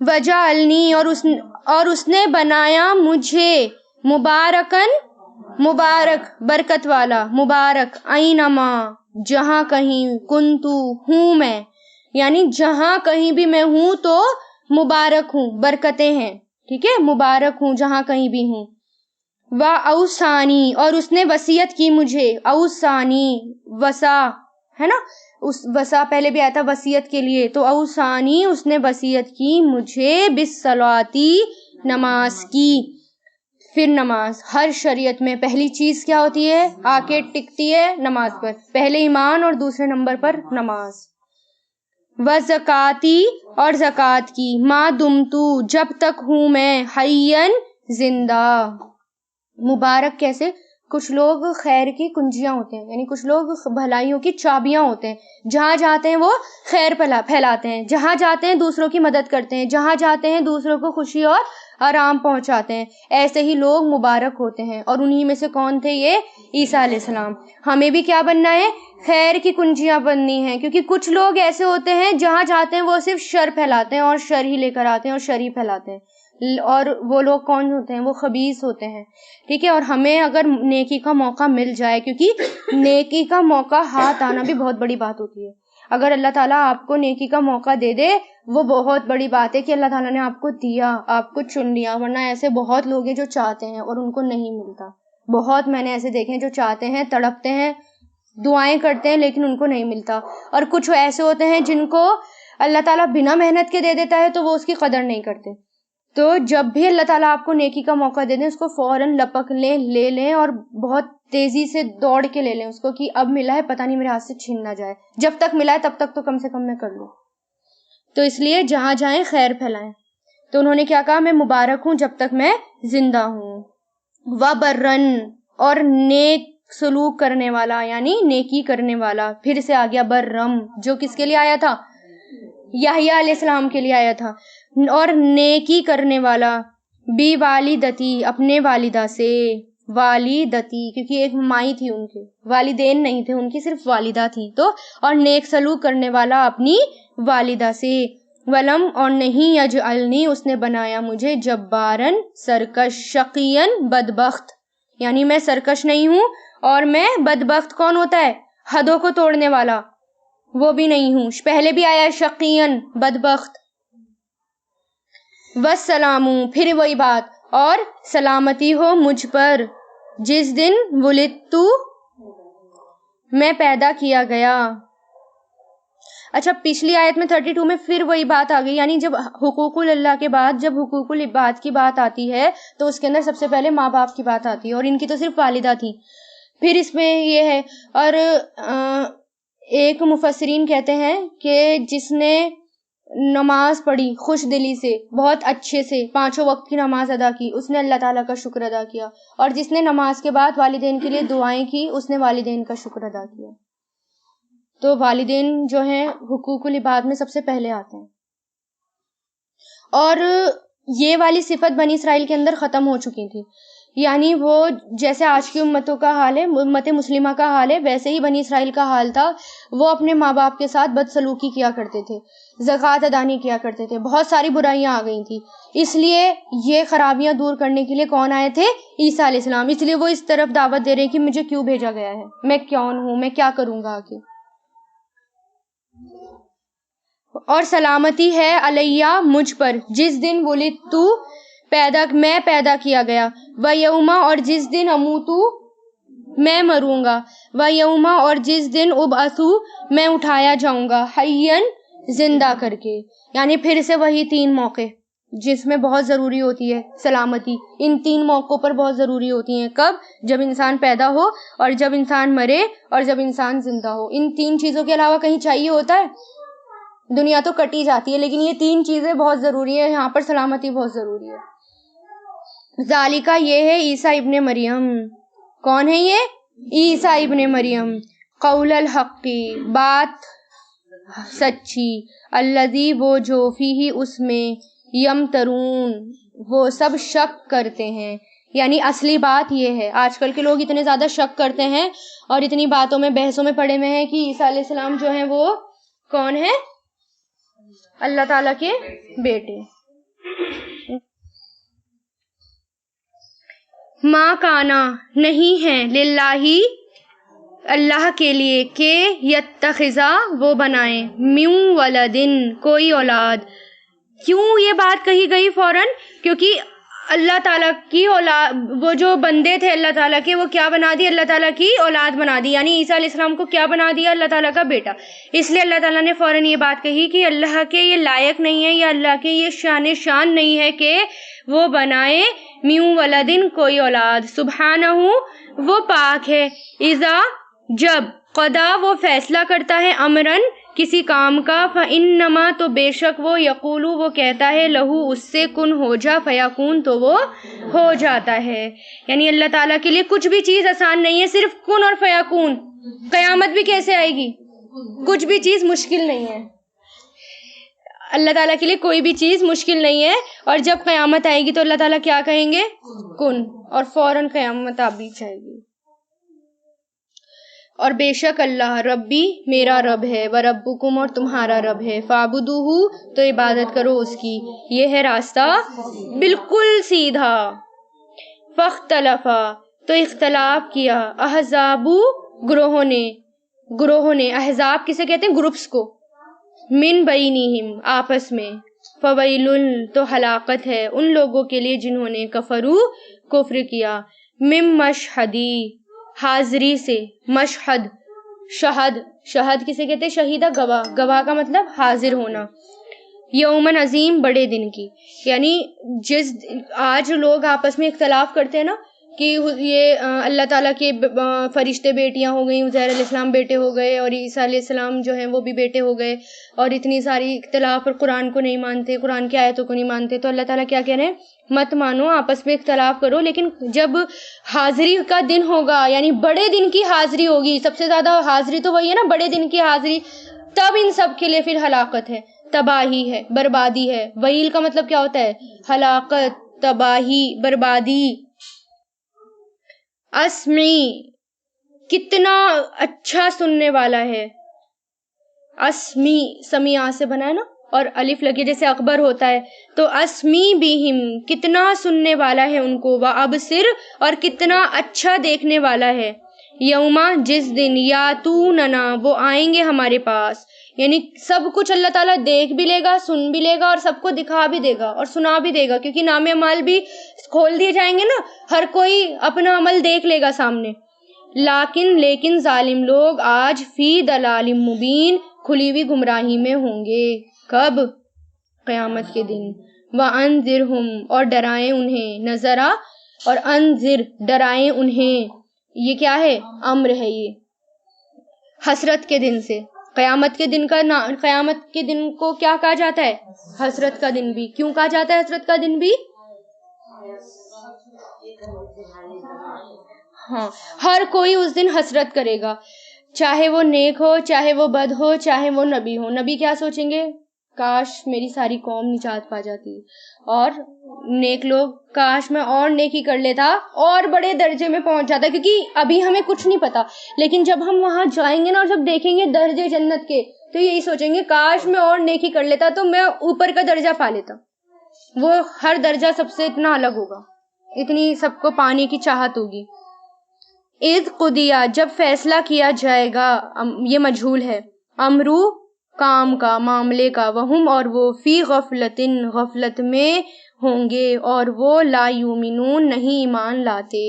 وجعلنی، اور اس نے بنایا مجھے، مبارکن، مبارک، برکت والا، مبارک، اینما، جہاں کہیں، کنتو، ہوں میں، یعنی جہاں کہیں بھی میں ہوں تو مبارک ہوں، برکتیں ہیں. ٹھیک ہے، مبارک ہوں جہاں کہیں بھی ہوں. اوسانی، اور اس نے وصیت کی مجھے، اوسانی، وصا ہے نا، اس وصا پہلے بھی آیا تھا وصیت کے لیے، تو اوسانی، اس نے وصیت کی مجھے، بالصلاۃ، نماز کی. پھر نماز، ہر شریعت میں پہلی چیز کیا ہوتی ہے؟ آ کے ٹکتی ہے نماز پر، پہلے ایمان اور دوسرے نمبر پر نماز. وزکاتی، اور زکوٰۃ کی، ما دمتو، جب تک ہوں میں، حیًّا، زندہ. مبارک کیسے؟ کچھ لوگ خیر کی کنجیاں ہوتے ہیں، یعنی کچھ لوگ بھلائیوں کی چابیاں ہوتے ہیں. جہاں جاتے ہیں وہ خیر پھیلاتے ہیں، جہاں جاتے ہیں دوسروں کی مدد کرتے ہیں، جہاں جاتے ہیں دوسروں کو خوشی اور آرام پہنچاتے ہیں. ایسے ہی لوگ مبارک ہوتے ہیں، اور انہی میں سے کون تھے؟ یہ عیسیٰ علیہ السلام. ہمیں بھی کیا بننا ہے؟ خیر کی کنجیاں بننی ہیں، کیونکہ کچھ لوگ ایسے ہوتے ہیں جہاں جاتے ہیں وہ صرف شر پھیلاتے ہیں اور شر ہی لے کر آتے ہیں اور شر ہی پھیلاتے ہیں. اور وہ لوگ کون ہوتے ہیں؟ وہ خبیث ہوتے ہیں. ٹھیک ہے، اور ہمیں اگر نیکی کا موقع مل جائے، کیونکہ نیکی کا موقع ہاتھ آنا بھی بہت بڑی بات ہوتی ہے. اگر اللہ تعالیٰ آپ کو نیکی کا موقع دے دے، وہ بہت بڑی بات ہے کہ اللہ تعالیٰ نے آپ کو دیا، آپ کو چن لیا. ورنہ ایسے بہت لوگ ہیں جو چاہتے ہیں اور ان کو نہیں ملتا. بہت میں نے ایسے دیکھے ہیں جو چاہتے ہیں، تڑپتے ہیں، دعائیں کرتے ہیں، لیکن ان کو نہیں ملتا. اور کچھ ایسے ہوتے ہیں جن کو اللہ تعالیٰ بنا محنت کے دے دیتا ہے تو وہ اس کی قدر نہیں کرتے. تو جب بھی اللہ تعالیٰ آپ کو نیکی کا موقع دے دیں، اس کو فوراً لپک لیں، لے لیں، اور بہت تیزی سے دوڑ کے لے لیں اس کو، کہ اب ملا ہے، پتہ نہیں میرے ہاتھ سے چھین نہ جائے. جب تک ملا ہے تب تک تو کم سے کم میں کر لوں. تو اس لیے جہاں جائیں خیر پھیلائیں. تو انہوں نے کیا کہا؟ میں مبارک ہوں جب تک میں زندہ ہوں. وبرن، اور نیک سلوک کرنے والا، یعنی نیکی کرنے والا. پھر سے آ گیا برم، جو کس کے لیے آیا تھا؟ یحییٰ علیہ السلام کے لیے آیا تھا. اور نیکی کرنے والا، بی والدتی، اپنے والدہ سے، والدتی کیونکہ ایک مائی تھی ان کے، والدین نہیں تھے ان کی، صرف والدہ تھی. تو اور نیک سلوک کرنے والا اپنی والدہ سے. ولم، اور نہیں، یجعلنی، اس نے بنایا مجھے، جبارن، سرکش، شقیًا، بدبخت، یعنی میں سرکش نہیں ہوں، اور میں بدبخت. کون ہوتا ہے؟ حدوں کو توڑنے والا، وہ بھی نہیں ہوں. پہلے بھی آیا شقیًا، بدبخت. والسلام، پھر وہی بات، اور سلامتی ہو مجھ پر، جس دن ولدت، میں پیدا کیا گیا. اچھا پچھلی آیت میں 32 میں پھر وہی بات آ گئی، یعنی جب حقوق اللہ کے بعد جب حقوق العباد کی بات آتی ہے تو اس کے اندر سب سے پہلے ماں باپ کی بات آتی ہے، اور ان کی تو صرف والدہ تھی۔ پھر اس میں یہ ہے، اور ایک مفسرین کہتے ہیں کہ جس نے نماز پڑھی خوش دلی سے، بہت اچھے سے 5 وقت کی نماز ادا کی، اس نے اللہ تعالیٰ کا شکر ادا کیا، اور جس نے نماز کے بعد والدین کے لیے دعائیں کی، اس نے والدین کا شکر ادا کیا۔ تو والدین جو ہیں حقوق العباد میں سب سے پہلے آتے ہیں، اور یہ والی صفت بنی اسرائیل کے اندر ختم ہو چکی تھی، یعنی وہ جیسے آج کی امتوں کا حال ہے، امت مسلمہ کا حال ہے، ویسے ہی بنی اسرائیل کا حال تھا۔ وہ اپنے ماں باپ کے ساتھ بدسلوکی کیا کرتے تھے، زکوٰۃ ادا نہیں کیا کرتے تھے، بہت ساری برائیاں آ گئی تھیں۔ اس لیے یہ خرابیاں دور کرنے کے لیے کون آئے تھے؟ عیسیٰ علیہ السلام۔ اس لیے وہ اس طرف دعوت دے رہے ہیں کہ مجھے کیوں بھیجا گیا ہے، میں کون ہوں، میں کیا کروں گا آگے۔ اور سلامتی ہے علیہ مجھ پر، جس دن ولدت میں پیدا کیا گیا، ویوم اور جس دن اموتو میں مروں گا، ویوم اور جس دن ابعثو میں اٹھایا جاؤں گا، حیًّا زندہ کر کے۔ یعنی پھر سے وہی 3 موقع جس میں بہت ضروری ہوتی ہے سلامتی، ان 3 موقعوں پر بہت ضروری ہوتی ہیں۔ کب؟ جب انسان پیدا ہو، اور جب انسان مرے، اور جب انسان زندہ ہو۔ ان 3 چیزوں کے علاوہ کہیں چاہیے ہوتا ہے؟ دنیا تو کٹی جاتی ہے، لیکن یہ 3 چیزیں بہت ضروری ہیں، یہاں پر سلامتی بہت ضروری ہے۔ ذالکہ یہ ہے عیسیٰ ابن مریم۔ کون ہے یہ؟ عیسیٰ ابن مریم۔ قول الحق، بات سچی، الذی وہ جو فیہ اس میں، یمترون وہ سب شک کرتے ہیں۔ یعنی اصلی بات یہ ہے، آج کل کے لوگ اتنے زیادہ شک کرتے ہیں اور اتنی باتوں میں بحثوں میں پڑے ہوئے ہیں کہ عیسیٰ علیہ السلام جو ہیں وہ کون ہے؟ اللہ تعالیٰ کے بیٹے۔ ما کانا نہیں ہے، للہ اللہ کے لیے، کہ یتخذا وہ بنائے، من ولدن کوئی اولاد۔ کیوں یہ بات کہی گئی فوراً؟ کیونکہ اللہ تعالیٰ کی اولاد، وہ جو بندے تھے اللہ تعالیٰ کے، وہ کیا بنا دی؟ اللہ تعالیٰ کی اولاد بنا دی، یعنی عیسیٰ علیہ السلام کو کیا بنا دیا؟ اللہ تعالیٰ کا بیٹا۔ اس لیے اللہ تعالیٰ نے فوراً یہ بات کہی کہ اللہ کے یہ لائق نہیں ہے، یا اللہ کے یہ شان نہیں ہے کہ وہ بنائے من ولدن کوئی اولاد، سبحانہ وہ پاک ہے، اذا جب، قضا وہ فیصلہ کرتا ہے، امرن کسی کام کا، فانما تو بے شک وہ، یقولو وہ کہتا ہے، لہو اس سے، کن ہو جا، فیکون تو وہ ہو جاتا ہے۔ یعنی اللہ تعالیٰ کے لیے کچھ بھی چیز آسان نہیں ہے، صرف کن اور فیکون۔ قیامت بھی کیسے آئے گی؟ کچھ بھی چیز مشکل نہیں ہے، اللہ تعالیٰ کے لیے کوئی بھی چیز مشکل نہیں ہے، اور جب قیامت آئے گی تو اللہ تعالیٰ کیا کہیں گے؟ کن، اور فوراً قیامت آ بھی جائے گی۔ اور بے شک اللہ ربی میرا رب ہے، وربکم اور تمہارا رب ہے، فاعبدوہ تو عبادت کرو اس کی، یہ ہے راستہ بالکل سیدھا۔ فاختلفا تو اختلاف کیا، احزاب گروہوں نے، احزاب کسے کہتے ہیں؟ گروپس کو، من بینہم آپس میں، فویل تو ہلاکت ہے ان لوگوں کے لیے جنہوں نے کفرو کفر کیا، من مشہدی حاضری سے، مشہد شہد کسے کہتے ہیں؟ شہیدہ گواہ، گواہ کا مطلب حاضر ہونا، یومن عظیم بڑے دن کی۔ یعنی جس آج لوگ آپس میں اختلاف کرتے ہیں نا کہ یہ اللہ تعالیٰ کے فرشتے بیٹیاں ہو گئیں، عزیر علیہ السلام بیٹے ہو گئے، اور عیسیٰ علیہ السلام جو ہیں وہ بھی بیٹے ہو گئے، اور اتنی ساری اختلاف، اور قرآن کو نہیں مانتے، قرآن کی آیتوں کو نہیں مانتے، تو اللہ تعالیٰ کیا کہہ رہے ہیں؟ مت مانو، آپس میں اختلاف کرو، لیکن جب حاضری کا دن ہوگا، یعنی بڑے دن کی حاضری ہوگی، سب سے زیادہ حاضری تو وہی ہے نا، بڑے دن کی حاضری، تب ان سب کے لیے پھر ہلاکت ہے، تباہی ہے، بربادی ہے۔ ویل کا مطلب کیا ہوتا ہے؟ ہلاکت، تباہی، بربادی۔ اسمی کتنا اچھا سننے والا ہے، اسمی سمیع سے بنا ہے نا، اور الف لگے جیسے اکبر ہوتا ہے، تو اسمی بہم کتنا سننے والا ہے ان کو، وابصر اور کتنا اچھا دیکھنے والا ہے، یوما جس دن، یاتوننا وہ آئیں گے ہمارے پاس، یعنی سب کچھ اللہ تعالیٰ دیکھ بھی لے گا، سن بھی لے گا، اور سب کو دکھا بھی دے گا اور سنا بھی دے گا، کیونکہ نام اعمال بھی کھول دیے جائیں گے نا، ہر کوئی اپنا عمل دیکھ لے گا سامنے۔ لیکن ظالم لوگ آج فی دلال مبین کھلی ہوئی گمراہی میں ہوں گے. کب؟ قیامت کے دن. وَأَنذِرْهُمْ اور ڈرائیں انہیں. نذرا اور انذر ڈرائیں انہیں. یہ کیا ہے؟ امر ہے. یہ حسرت کے دن سے. قیامت کے دن قیامت کے دن کو کیا کہا جاتا ہے؟ حسرت کا دن بھی. کیوں کہا جاتا ہے حسرت کا دن بھی؟ ہاں، ہر کوئی اس دن حسرت کرے گا، چاہے وہ نیک ہو، چاہے وہ بد ہو، چاہے وہ نبی ہو. نبی کیا سوچیں گے؟ کاش میری ساری قوم نجات پا جاتی. اور نیک لوگ کاش میں اور نیکی کر لیتا اور بڑے درجے میں پہنچ جاتا، کیونکہ ابھی ہمیں کچھ نہیں پتا، لیکن جب ہم وہاں جائیں گے نا اور جب دیکھیں گے درجے جنت کے، تو یہی سوچیں گے کاش میں اور نیکی کر لیتا تو میں اوپر کا درجہ پا لیتا. وہ ہر درجہ سب سے اتنا الگ ہوگا، اتنی سب کو پانے کی چاہت ہوگی. اذ قضیہ جب فیصلہ کیا جائے گا، یہ مجہول ہے. امرو کام کا، معاملے کا. وہم اور وہ فی غفلتن غفلت میں ہوں گے، اور وہ لا یومنون نہیں ایمان لاتے.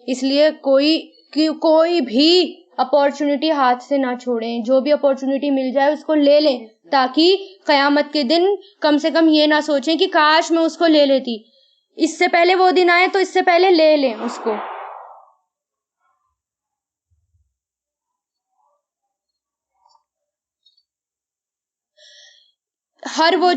اس لیے کوئی بھی اپورچونٹی ہاتھ سے نہ چھوڑیں. جو بھی اپورچونٹی مل جائے اس کو لے لیں، تاکہ قیامت کے دن کم سے کم یہ نہ سوچیں کہ کاش میں اس کو لے لیتی. اس سے پہلے وہ دن آئے تو اس سے پہلے لے لیں اس کو. ہر وہ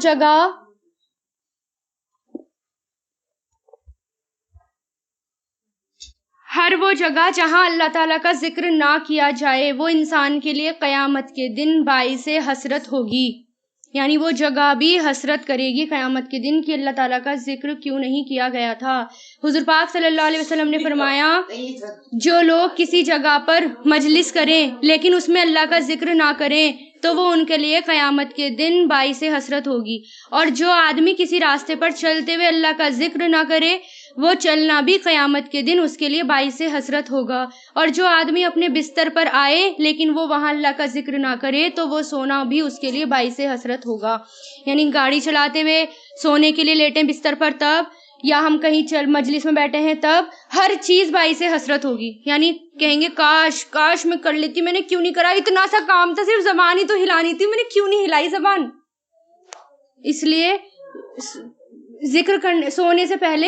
جگہ جہاں اللہ تعالیٰ کا ذکر نہ کیا جائے، وہ انسان کے لیے قیامت کے دن باعث حسرت ہوگی. یعنی وہ جگہ بھی حسرت کرے گی قیامت کے دن کہ اللہ تعالیٰ کا ذکر کیوں نہیں کیا گیا تھا. حضور پاک صلی اللہ علیہ وسلم نے فرمایا، جو لوگ کسی جگہ پر مجلس کریں لیکن اس میں اللہ کا ذکر نہ کریں تو وہ ان کے لیے قیامت کے دن باعث حسرت ہوگی. اور جو آدمی کسی راستے پر چلتے ہوئے اللہ کا ذکر نہ کرے، وہ چلنا بھی قیامت کے دن اس کے لیے باعث حسرت ہوگا. اور جو آدمی اپنے بستر پر آئے لیکن وہ وہاں اللہ کا ذکر نہ کرے تو وہ سونا بھی اس کے لیے باعث حسرت ہوگا. یعنی گاڑی چلاتے ہوئے سونے کے لیے لیٹیں بستر پر تب، یا ہم کہیں مجلس میں بیٹھے ہیں تب، ہر چیز باعث حسرت ہوگی. یعنی کہیں گے کاش میں کر لیتی، میں نے کیوں نہیں کرا، اتنا سا کام تھا، صرف زبان ہی تو ہلانی تھی، میں نے کیوں نہیں ہلائی زبان. اس لیے ذکر کرنے سونے سے پہلے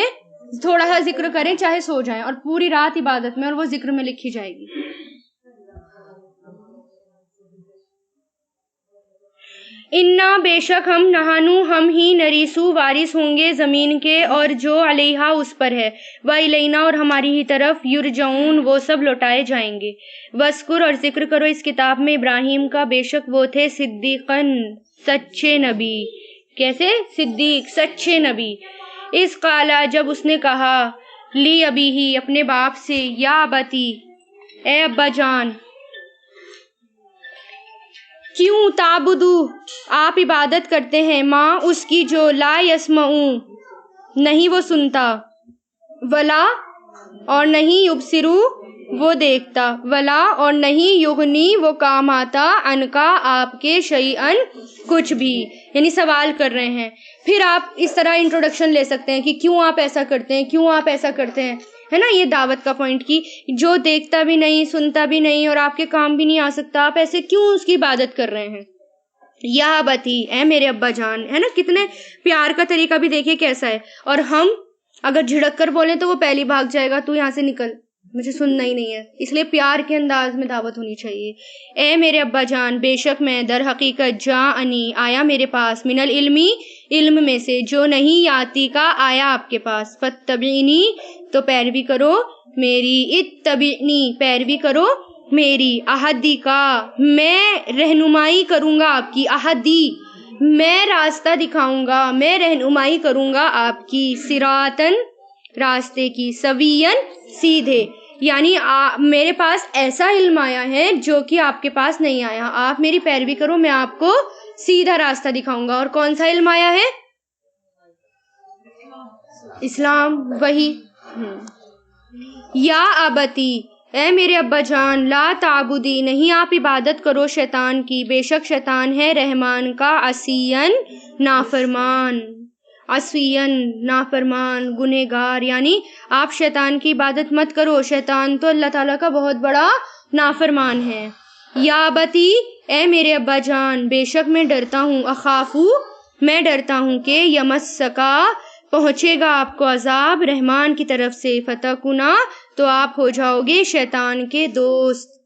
تھوڑا سا ذکر کریں، چاہے سو جائیں، اور پوری رات عبادت میں، اور وہ ذکر میں لکھی جائے گی. انا بے شک ہم نہانو ہم ہی نریسو وارث ہوں گے زمین کے اور جو علیہا اس پر ہے، وَإِلَيْنَا اور ہماری ہی طرف یرجعون وہ سب لوٹائے جائیں گے. وَاذْكُرْ اور ذکر کرو اس کتاب میں ابراہیم کا، بے شک وہ تھے صدیقاً سچے نبی. کیسے؟ صدیق سچے نبی. اس قالا جب اس نے کہا، لی ابی ہی اپنے باپ سے، یا ابتی اے ابا جان، کیوں تعبدو آپ عبادت کرتے ہیں، ماں اس کی جو لا یسمعو نہیں وہ سنتا، ولا اور نہیں یبصرو وہ دیکھتا، ولا اور نہیں یغنی وہ کام آتا، عنکا آپ کے شیئن کچھ بھی. یعنی سوال کر رہے ہیں. پھر آپ اس طرح انٹروڈکشن لے سکتے ہیں کہ کیوں آپ ایسا کرتے ہیں، کیوں آپ ایسا کرتے ہیں، ہے نا. یہ دعوت کا پوائنٹ کی جو دیکھتا بھی نہیں، سنتا بھی نہیں اور آپ کے کام بھی نہیں آ سکتا، آپ ایسے کیوں اس کی عبادت کر رہے ہیں. یا ابتی اے میرے ابا جان، ہے نا. کتنے پیار کا طریقہ بھی دیکھیں کیسا ہے. اور ہم اگر جھڑک کر بولیں تو وہ پہلی بھاگ جائے گا، تو یہاں سے نکل، مجھے سننا ہی نہیں ہے. اس لیے پیار کے انداز میں دعوت ہونی چاہیے. اے میرے ابا جان، بے شک میں در حقیقت جاءنی آیا میرے پاس، من العلمی علم میں سے، جو نہیں آتی کا آیا آپ کے پاس، فاتبعینی تو پیروی کرو میری، اتبعنی پیروی کرو میری، احدی کا میں رہنمائی کروں گا آپ کی، احدی میں راستہ دکھاؤں گا، میں رہنمائی کروں گا آپ کی، صراطن راستے کی، سوین سیدھے. یعنی میرے پاس ایسا علم آیا ہے جو کہ آپ کے پاس نہیں آیا، آپ میری پیروی کرو، میں آپ کو سیدھا راستہ دکھاؤں گا. اور کون سا علم آیا ہے؟ اسلام، وہی. یا ابتی اے میرے ابا جان، لا تعبدی نہیں آپ عبادت کرو شیطان کی، بے شک شیطان ہے رحمان کا، عصین نافرمان، عصین نافرمان گنہگار. یعنی آپ شیطان کی عبادت مت کرو، شیطان تو اللہ تعالیٰ کا بہت بڑا نافرمان ہے. یا بتی اے میرے ابا جان، بے شک میں ڈرتا ہوں، اخافو میں ڈرتا ہوں کہ یمسکا پہنچے گا آپ کو عذاب رحمان کی طرف سے، فتکونا تو آپ ہو جاؤ گے شیطان کے دوست۔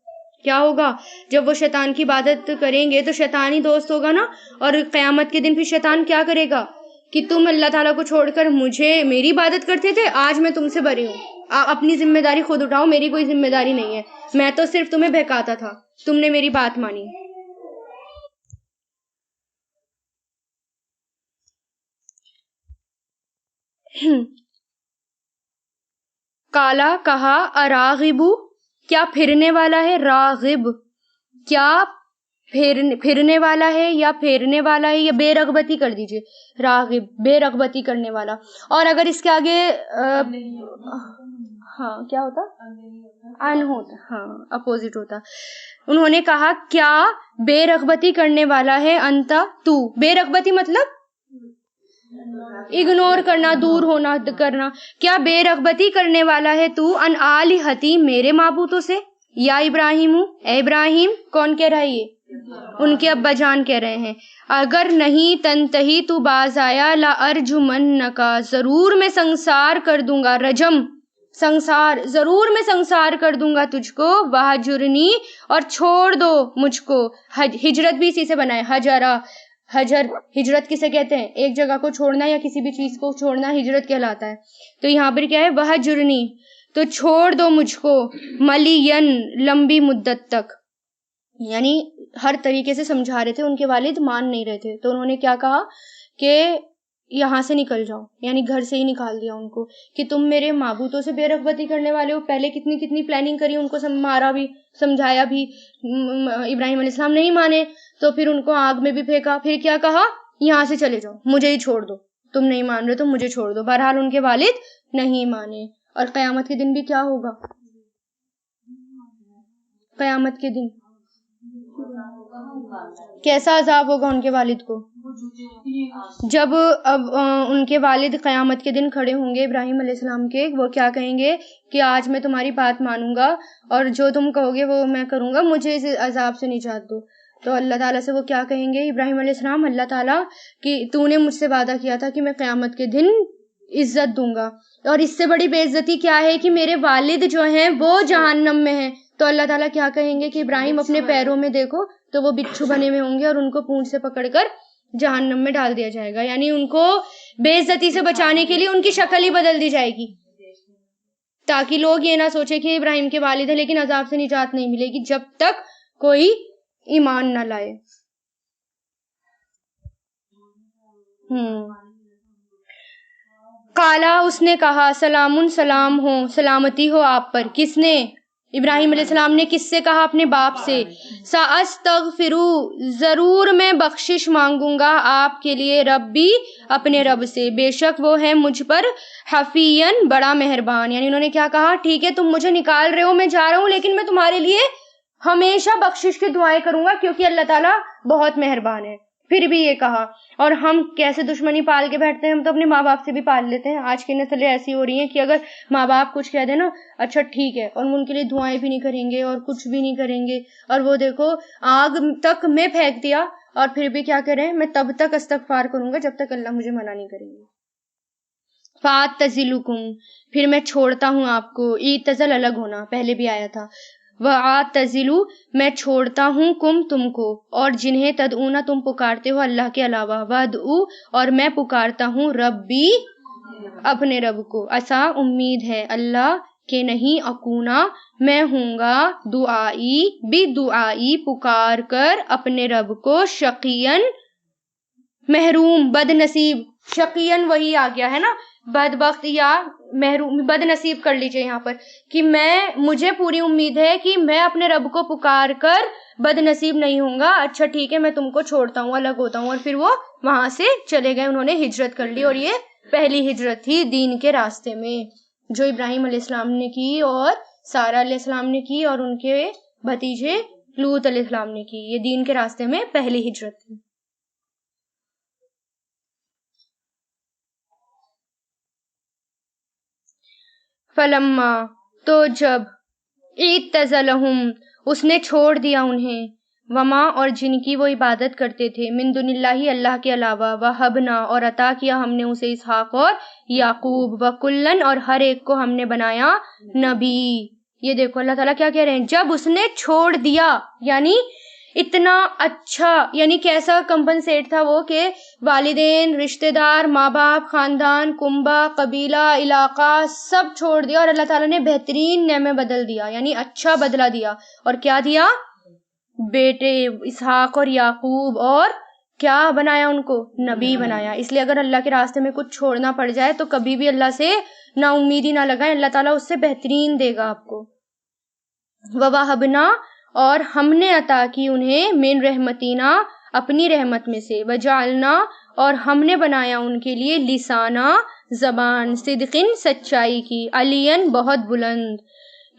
کیا ہوگا؟ جب وہ شیطان کی عبادت کریں گے تو شیطان ہی دوست ہوگا نا، اور قیامت کے دن پھر شیطان کیا کرے گا کہ تم اللہ تعالیٰ کو چھوڑ کر میری عبادت کرتے تھے، آج میں تم سے بری ہوں، اپنی ذمہ داری خود اٹھاؤ، میری کوئی ذمہ داری نہیں ہے، میں تو صرف تمہیں بہکاتا تھا، تم نے میری بات مانی۔ کالا کہا اراغبو کیا پھرنے والا ہے، راغب کیا پھرنے والا ہے یا پھیرنے والا ہے، یا بے رغبتی کر دیجئے، راغب بے رغبتی کرنے والا، اور اگر اس کے آگے ہاں کیا ہوتا، ان ہوتا، ہاں اپوزٹ ہوتا۔ انہوں نے کہا کیا بے رغبتی کرنے والا ہے، انتا تو، بے رغبتی مطلب اگنور کرنا، دور ہونا، کرنا، کیا بے رغبتی کرنے والا ہے تو ان آلہتی میرے معبودوں سے، یا ابراہیم اے ابراہیم، کون کہہ رہا ہے یہ؟ ان کے ابا جان کہہ رہے ہیں، اگر نہیں تنتہی تو باز آیا، لا ارجمنکا ضرور میں سنسار کر دوں گا، رجم سنسار، ضرور میں سنسار کر دوں گا تجھ کو، وہجرنی اور چھوڑ دو مجھ کو، ہجرت بھی اسی سے بنا ہے، حجرا، حجر ہجرت کسے کہتے ہیں؟ ایک جگہ کو چھوڑنا یا کسی بھی چیز کو چھوڑنا ہجرت کہلاتا ہے، تو یہاں پر کیا ہے، وہجرنی تو چھوڑ دو مجھ کو، ملین لمبی مدت تک، یعنی ہر طریقے سے سمجھا رہے تھے، ان کے والد مان نہیں رہے تھے، تو انہوں نے کیا کہا کہ یہاں سے نکل جاؤ، یعنی گھر سے ہی نکال دیا ان کو، کہ تم میرے معبودوں سے بے رغبتی کرنے والے ہو، پہلے کتنی کتنی پلاننگ کری، ان کو مارا بھی، سمجھایا بھی، ابراہیم علیہ السلام نہیں مانے تو پھر ان کو آگ میں بھی پھینکا، پھر کیا کہا، یہاں سے چلے جاؤ، مجھے ہی چھوڑ دو، تم نہیں مان رہے تو مجھے چھوڑ دو، بہرحال ان کے والد نہیں مانے۔ اور قیامت کے دن بھی کیا ہوگا، قیامت کے دن کیسا عذاب ہوگا ان کے والد کو، جب اب ان کے والد قیامت کے دن کھڑے ہوں گے ابراہیم علیہ السلام کے، وہ کیا کہیں گے کہ آج میں تمہاری بات مانوں گا اور جو تم کہو گے وہ میں کروں گا، مجھے اس عذاب سے نجات دو۔ تو اللہ تعالیٰ سے وہ کیا کہیں گے ابراہیم علیہ السلام، اللہ تعالیٰ کہ تو نے مجھ سے وعدہ کیا تھا کہ میں قیامت کے دن عزت دوں گا، اور اس سے بڑی بے عزتی کیا ہے کہ میرے والد جو ہیں وہ جہنم میں ہیں، تو اللہ تعالیٰ کیا کہیں گے کہ ابراہیم اپنے پیروں میں دیکھو تو وہ بچھو بنے ہوئے ہوں گے، اور ان کو پونچھ سے پکڑ کر جہنم میں ڈال دیا جائے گا، یعنی ان کو بے عزتی سے بچانے کے لیے ان کی شکل ہی بدل دی جائے گی، تاکہ لوگ یہ نہ سوچے کہ ابراہیم کے والد ہیں، لیکن عذاب سے نجات نہیں ملے گی جب تک کوئی ایمان نہ لائے۔ قالا اس نے کہا، سلام سلام ہو، سلامتی ہو آپ پر، کس نے؟ ابراہیم علیہ السلام نے کس سے کہا؟ اپنے باپ سے۔ ساستغفرو ضرور میں بخشش مانگوں گا آپ کے لیے، ربی اپنے رب سے، بے شک وہ ہے مجھ پر حفین بڑا مہربان، یعنی انہوں نے کیا کہا، ٹھیک ہے تم مجھے نکال رہے ہو، میں جا رہا ہوں، لیکن میں تمہارے لیے ہمیشہ بخشش کی دعائیں کروں گا کیونکہ اللہ تعالیٰ بہت مہربان ہے۔ پھر بھی یہ کہا، اور ہم کیسے دشمنی پال کے بیٹھتے ہیں، ہم تو اپنے ماں باپ سے بھی پال لیتے ہیں، آج کی نسلیں ایسی ہو رہی ہیں کہ اگر ماں باپ کچھ کہہ دیں نا، اچھا ٹھیک ہے، اور ان کے لیے دعائیں بھی نہیں کریں گے اور کچھ بھی نہیں کریں گے، اور وہ دیکھو آگ تک میں پھینک دیا، اور پھر بھی کیا کریں، میں تب تک استغفار کروں گا جب تک اللہ مجھے منع نہیں کریں گے۔ فَأَعْتَزِلُكُمْ پھر میں چھوڑتا ہوں آپ کو، اعتزل الگ ہونا پہلے بھی آیا تھا، وَأَعْتَزِلُ میں چھوڑتا ہوں کم تم کو، اور جنہیں تدعون تم پکارتے ہو اللہ کے علاوہ، وَادْعُو اور میں پکارتا ہوں ربی اپنے رب کو، عسا امید ہے اللہ کہ نہیں اکونا میں ہوں گا، دعائی بھی دعائی پکار کر اپنے رب کو، شقین محروم بد نصیب، شقین وہی آ گیا ہے نا، بدبخت یا محروم، بد نصیب کر لیجئے یہاں پر، کہ مجھے پوری امید ہے کہ میں اپنے رب کو پکار کر بد نصیب نہیں ہوں گا، اچھا ٹھیک ہے میں تم کو چھوڑتا ہوں، الگ ہوتا ہوں، اور پھر وہ وہاں سے چلے گئے، انہوں نے ہجرت کر لی، اور یہ پہلی ہجرت تھی دین کے راستے میں جو ابراہیم علیہ السلام نے کی اور سارہ علیہ السلام نے کی اور ان کے بھتیجے لوط علیہ السلام نے کی، یہ دین کے راستے میں پہلی ہجرت تھی۔ فلما تو جب اعتزلہم اس نے چھوڑ دیا انہیں، وما اور جن کی وہ عبادت کرتے تھے، من دون اللہ اللہ کے علاوہ، وہبنا اور عطا کیا ہم نے اسے اسحاق اور یعقوب، وکلن اور ہر ایک کو ہم نے بنایا نبی۔ یہ دیکھو اللہ تعالیٰ کیا کہہ رہے ہیں، جب اس نے چھوڑ دیا یعنی اتنا اچھا، یعنی کیسا کمپنسیٹ تھا وہ کہ والدین، رشتہ دار، ماں باپ، خاندان، کنبہ، قبیلہ، علاقہ سب چھوڑ دیا اور اللہ تعالیٰ نے بہترین نعمت بدل دیا، یعنی اچھا بدلہ دیا۔ اور کیا دیا؟ بیٹے اسحاق اور یعقوب، اور کیا بنایا ان کو؟ نبی بنایا۔ اس لیے اگر اللہ کے راستے میں کچھ چھوڑنا پڑ جائے تو کبھی بھی اللہ سے نا امیدی نہ لگائیں، اللہ تعالیٰ اس سے بہترین دے گا آپ کو۔ وَوَهَبْنَا اور ہم نے عطا کی انہیں، من رحمتنا اپنی رحمت میں سے، وجعلنا اور ہم نے بنایا ان کے لیے، لسانہ زبان، صدقن سچائی کی، علین بہت بلند،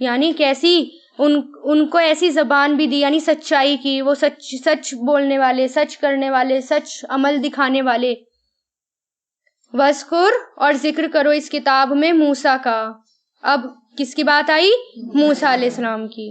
یعنی کیسی؟ ان کو ایسی زبان بھی دی یعنی سچائی کی، وہ سچ بولنے والے، سچ کرنے والے، سچ عمل دکھانے والے۔ وَاذْكُرْ اور ذکر کرو اس کتاب میں موسیٰ کا۔ اب کس کی بات آئی؟ موسیٰ علیہ السلام کی،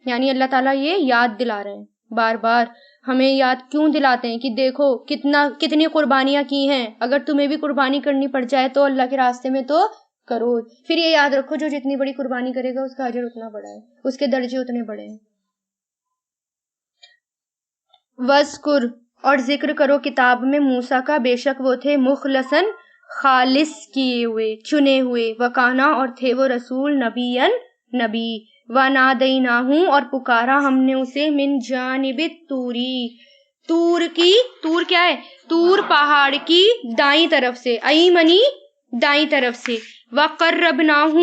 یعنی اللہ تعالیٰ یہ یاد دلا رہے ہیں، بار بار ہمیں یاد کیوں دلاتے ہیں کہ دیکھو کتنی قربانیاں کی ہیں، اگر تمہیں بھی قربانی کرنی پڑ جائے تو اللہ کے راستے میں تو کرو۔ پھر یہ یاد رکھو جو جتنی بڑی قربانی کرے گا اس کا اجر اتنا بڑا ہے، اس کے درجے اتنے بڑے ہیں۔ وَاذْكُرْ اور ذکر کرو کتاب میں موسیٰ کا، بے شک وہ تھے مخلصاً خالص کیے ہوئے، چنے ہوئے، وکانا اور تھے وہ رسول، نبیًا نبی، وَنَادَيْنَاهُ اور پکارا ہم نے اسے، من جانب الطوری طور کی، طور کیا ہے؟ طور پہاڑ کی دائیں طرف سے، ایمنی دائیں طرف سے، وَقَرَّبْنَاهُ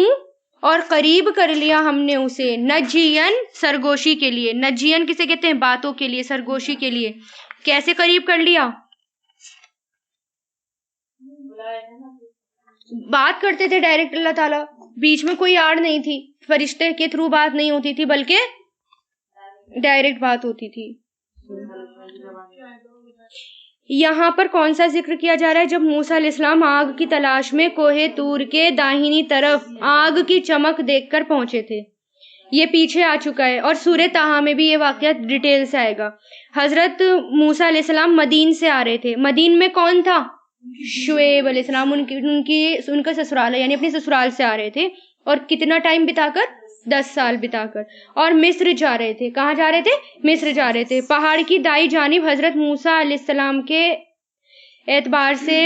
اور قریب کر لیا ہم نے اسے، نجین سرگوشی کے لیے، نجین کسے کہتے ہیں؟ باتوں کے لیے، سرگوشی کے لیے۔ کیسے قریب کر لیا؟ بات کرتے تھے ڈائریکٹ اللہ تعالیٰ، بیچ میں کوئی آڑ نہیں تھی، فرشتے کے تھرو بات نہیں ہوتی تھی بلکہ ڈائریکٹ بات ہوتی تھی۔ یہاں پر کون سا ذکر کیا جا رہا ہے؟ جب موسیٰ علیہ السلام آگ کی تلاش میں کوہ طور کے داہنی طرف آگ کی چمک دیکھ کر پہنچے تھے، یہ پیچھے آ چکا ہے، اور سورہ طٰہٰ میں بھی یہ واقعہ ڈیٹیل سے آئے گا۔ حضرت موسیٰ علیہ السلام مدین سے آ رہے تھے، مدین میں کون تھا؟ شعیب علیہ السلام، ان کا سسرال ہے، یعنی اپنے سسرال سے آ رہے تھے، اور کتنا ٹائم بتا کر؟ 10 سال بتا کر، اور مصر جا رہے تھے۔ کہاں جا رہے تھے؟ مصر جا رہے تھے۔ پہاڑ کی دائیں جانب حضرت موسیٰ علیہ السلام کے اعتبار سے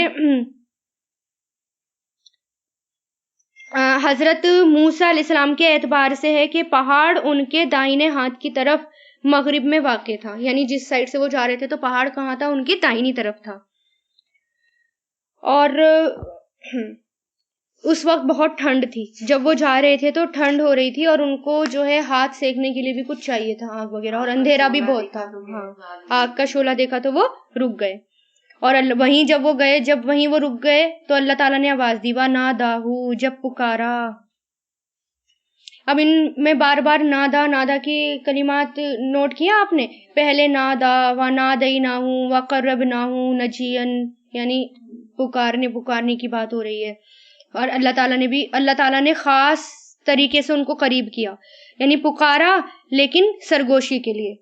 حضرت موسیٰ علیہ السلام کے اعتبار سے ہے کہ پہاڑ ان کے دائیں ہاتھ کی طرف مغرب میں واقع تھا، یعنی جس سائڈ سے وہ جا رہے تھے تو پہاڑ کہاں تھا؟ ان کی دائنی طرف تھا۔ اور اس وقت بہت ٹھنڈ تھی، جب وہ جا رہے تھے تو ٹھنڈ ہو رہی تھی، اور ان کو جو ہے ہاتھ سیکنے کے لیے بھی کچھ چاہیے تھا، آگ وغیرہ، اور اندھیرا بھی بہت تھا۔ ہاں، آگ کا شعلہ دیکھا تو وہ رک گئے، اور وہیں جب وہ رک گئے تو اللہ تعالیٰ نے آواز دی، وَنَادَاهُ جب پکارا۔ اب ان میں بار بار نادا کی کلمات نوٹ کیا آپ نے؟ پہلے نادا، وَنَادَيْنَاهُ وَقَرَّبْنَاهُ نَجِيًّا، یعنی پکارنے کی بات ہو رہی ہے، اور اللہ تعالیٰ نے خاص طریقے سے ان کو قریب کیا، یعنی پکارا لیکن سرگوشی کے لیے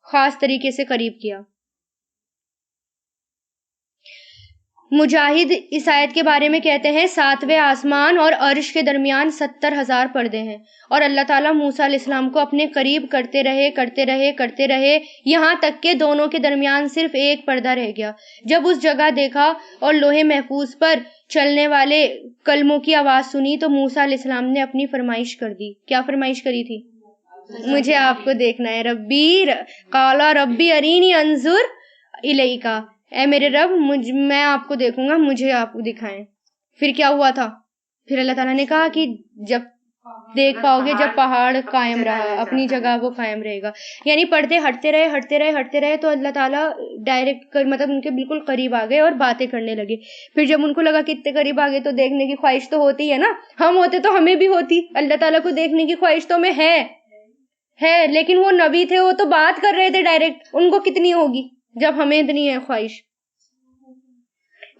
خاص طریقے سے قریب کیا۔ مجاہد اس آیت کے بارے میں کہتے ہیں 7ویں آسمان اور عرش کے درمیان 70,000 پردے ہیں، اور اللہ تعالیٰ موسیٰ علیہ السلام کو اپنے قریب کرتے رہے یہاں تک کہ دونوں کے درمیان صرف ایک پردہ رہ گیا۔ جب اس جگہ دیکھا اور لوح محفوظ پر چلنے والے کلموں کی آواز سنی تو موسیٰ علیہ السلام نے اپنی فرمائش کر دی۔ کیا فرمائش کری تھی؟ مجھے آپ کو دیکھنا ہے۔ قال ربی ارینی انظر الیک، اے میرے رب میں آپ کو دیکھوں گا، مجھے آپ کو دکھائیں۔ پھر کیا ہوا تھا؟ پھر اللہ تعالیٰ نے کہا کہ جب دیکھ پاؤ گے، جب پہاڑ قائم رہا اپنی جگہ وہ قائم رہے گا، یعنی پردے ہٹتے رہے تو اللہ تعالیٰ ڈائریکٹ مطلب ان کے بالکل قریب آ گئے اور باتیں کرنے لگے۔ پھر جب ان کو لگا کہ اتنے قریب آ گئے تو دیکھنے کی خواہش تو ہوتی ہے نا، ہم ہوتے تو ہمیں بھی ہوتی، اللہ تعالیٰ کو دیکھنے کی خواہش تو ہمیں ہے، لیکن وہ نبی تھے، وہ تو بات کر رہے تھے ڈائریکٹ، ان کو کتنی ہوگی جب ہمیں اتنی ہے خواہش۔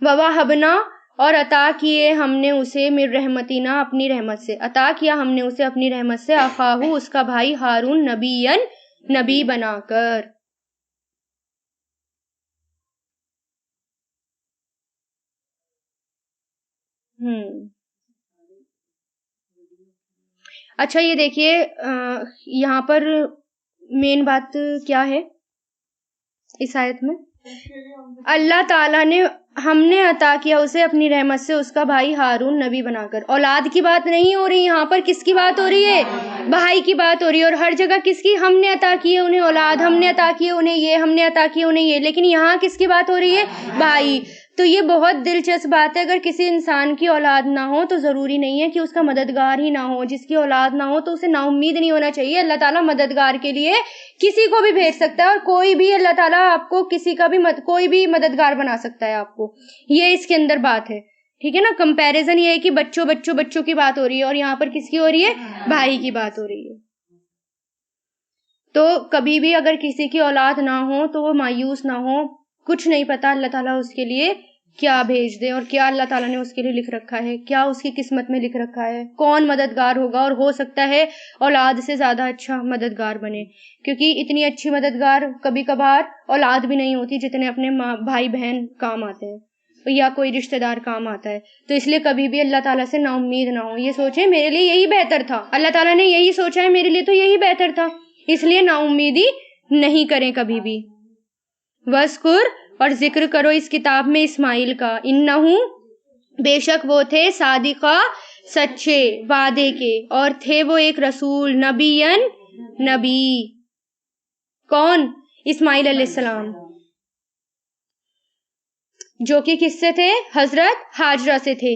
وَوَهَبْنَا اور عطا کیے ہم نے اسے، من رحمتنا اپنی رحمت سے، عطا کیا ہم نے اسے اپنی رحمت سے، اخاہ اس کا بھائی، ہارون نبیًا نبی بنا کر. اچھا یہ دیکھیے یہاں پر مین بات کیا ہے اس آیت میں؟ اللہ تعالیٰ نے ہم نے عطا کیا اسے اپنی رحمت سے اس کا بھائی ہارون نبی بنا کر. اولاد کی بات نہیں ہو رہی یہاں پر، کس کی بات ہو رہی ہے؟ بھائی کی بات ہو رہی ہے. اور ہر جگہ کس کی؟ ہم نے عطا کیے انہیں اولاد، ہم نے عطا کیے انہیں یہ، ہم نے عطا کیے انہیں یہ. لیکن یہاں کس کی بات ہو رہی ہے؟ بھائی. تو یہ بہت دلچسپ بات ہے. اگر کسی انسان کی اولاد نہ ہو تو ضروری نہیں ہے کہ اس کا مددگار ہی نہ ہو. جس کی اولاد نہ ہو تو اسے نا امید نہیں ہونا چاہیے. اللہ تعالیٰ مددگار کے لیے کسی کو بھی بھیج سکتا ہے، اور کوئی بھی اللہ تعالیٰ آپ کو کسی کا بھی کوئی بھی مددگار بنا سکتا ہے آپ کو. یہ اس کے اندر بات ہے. ٹھیک ہے نا. کمپیریزن یہ ہے کہ بچوں کی بات ہو رہی ہے، اور یہاں پر کس کی ہو رہی ہے؟ بھائی کی بات ہو رہی ہے. تو کبھی بھی اگر کسی کی اولاد نہ ہو تو وہ مایوس نہ ہو. کچھ نہیں پتا اللہ تعالیٰ اس کے لیے کیا بھیج دے، اور کیا اللہ تعالیٰ نے اس کے لیے لکھ رکھا ہے، کیا اس کی قسمت میں لکھ رکھا ہے، کون مددگار ہوگا. اور ہو سکتا ہے اولاد سے زیادہ اچھا مددگار بنے، کیونکہ اتنی اچھی مددگار کبھی کبھار اولاد بھی نہیں ہوتی جتنے اپنے بھائی بہن کام آتے ہیں یا کوئی رشتہ دار کام آتا ہے. تو اس لیے کبھی بھی اللہ تعالیٰ سے نا امید نہ ہو. یہ سوچیں میرے لیے یہی بہتر تھا، اللہ تعالیٰ نے یہی سوچا ہے میرے لیے تو یہی بہتر تھا، اس لیے نا امیدی نہیں کریں کبھی بھی. وَاذْكُرْ اور ذکر کرو اس کتاب میں اسماعیل کا. انہو بے شک وہ تھے، صادقہ سچے وعدے کے، اور تھے وہ ایک رسول، نبیًا نبی. کون؟ اسماعیل علیہ السلام، جو کہ کس سے تھے؟ حضرت ہاجرہ سے تھے.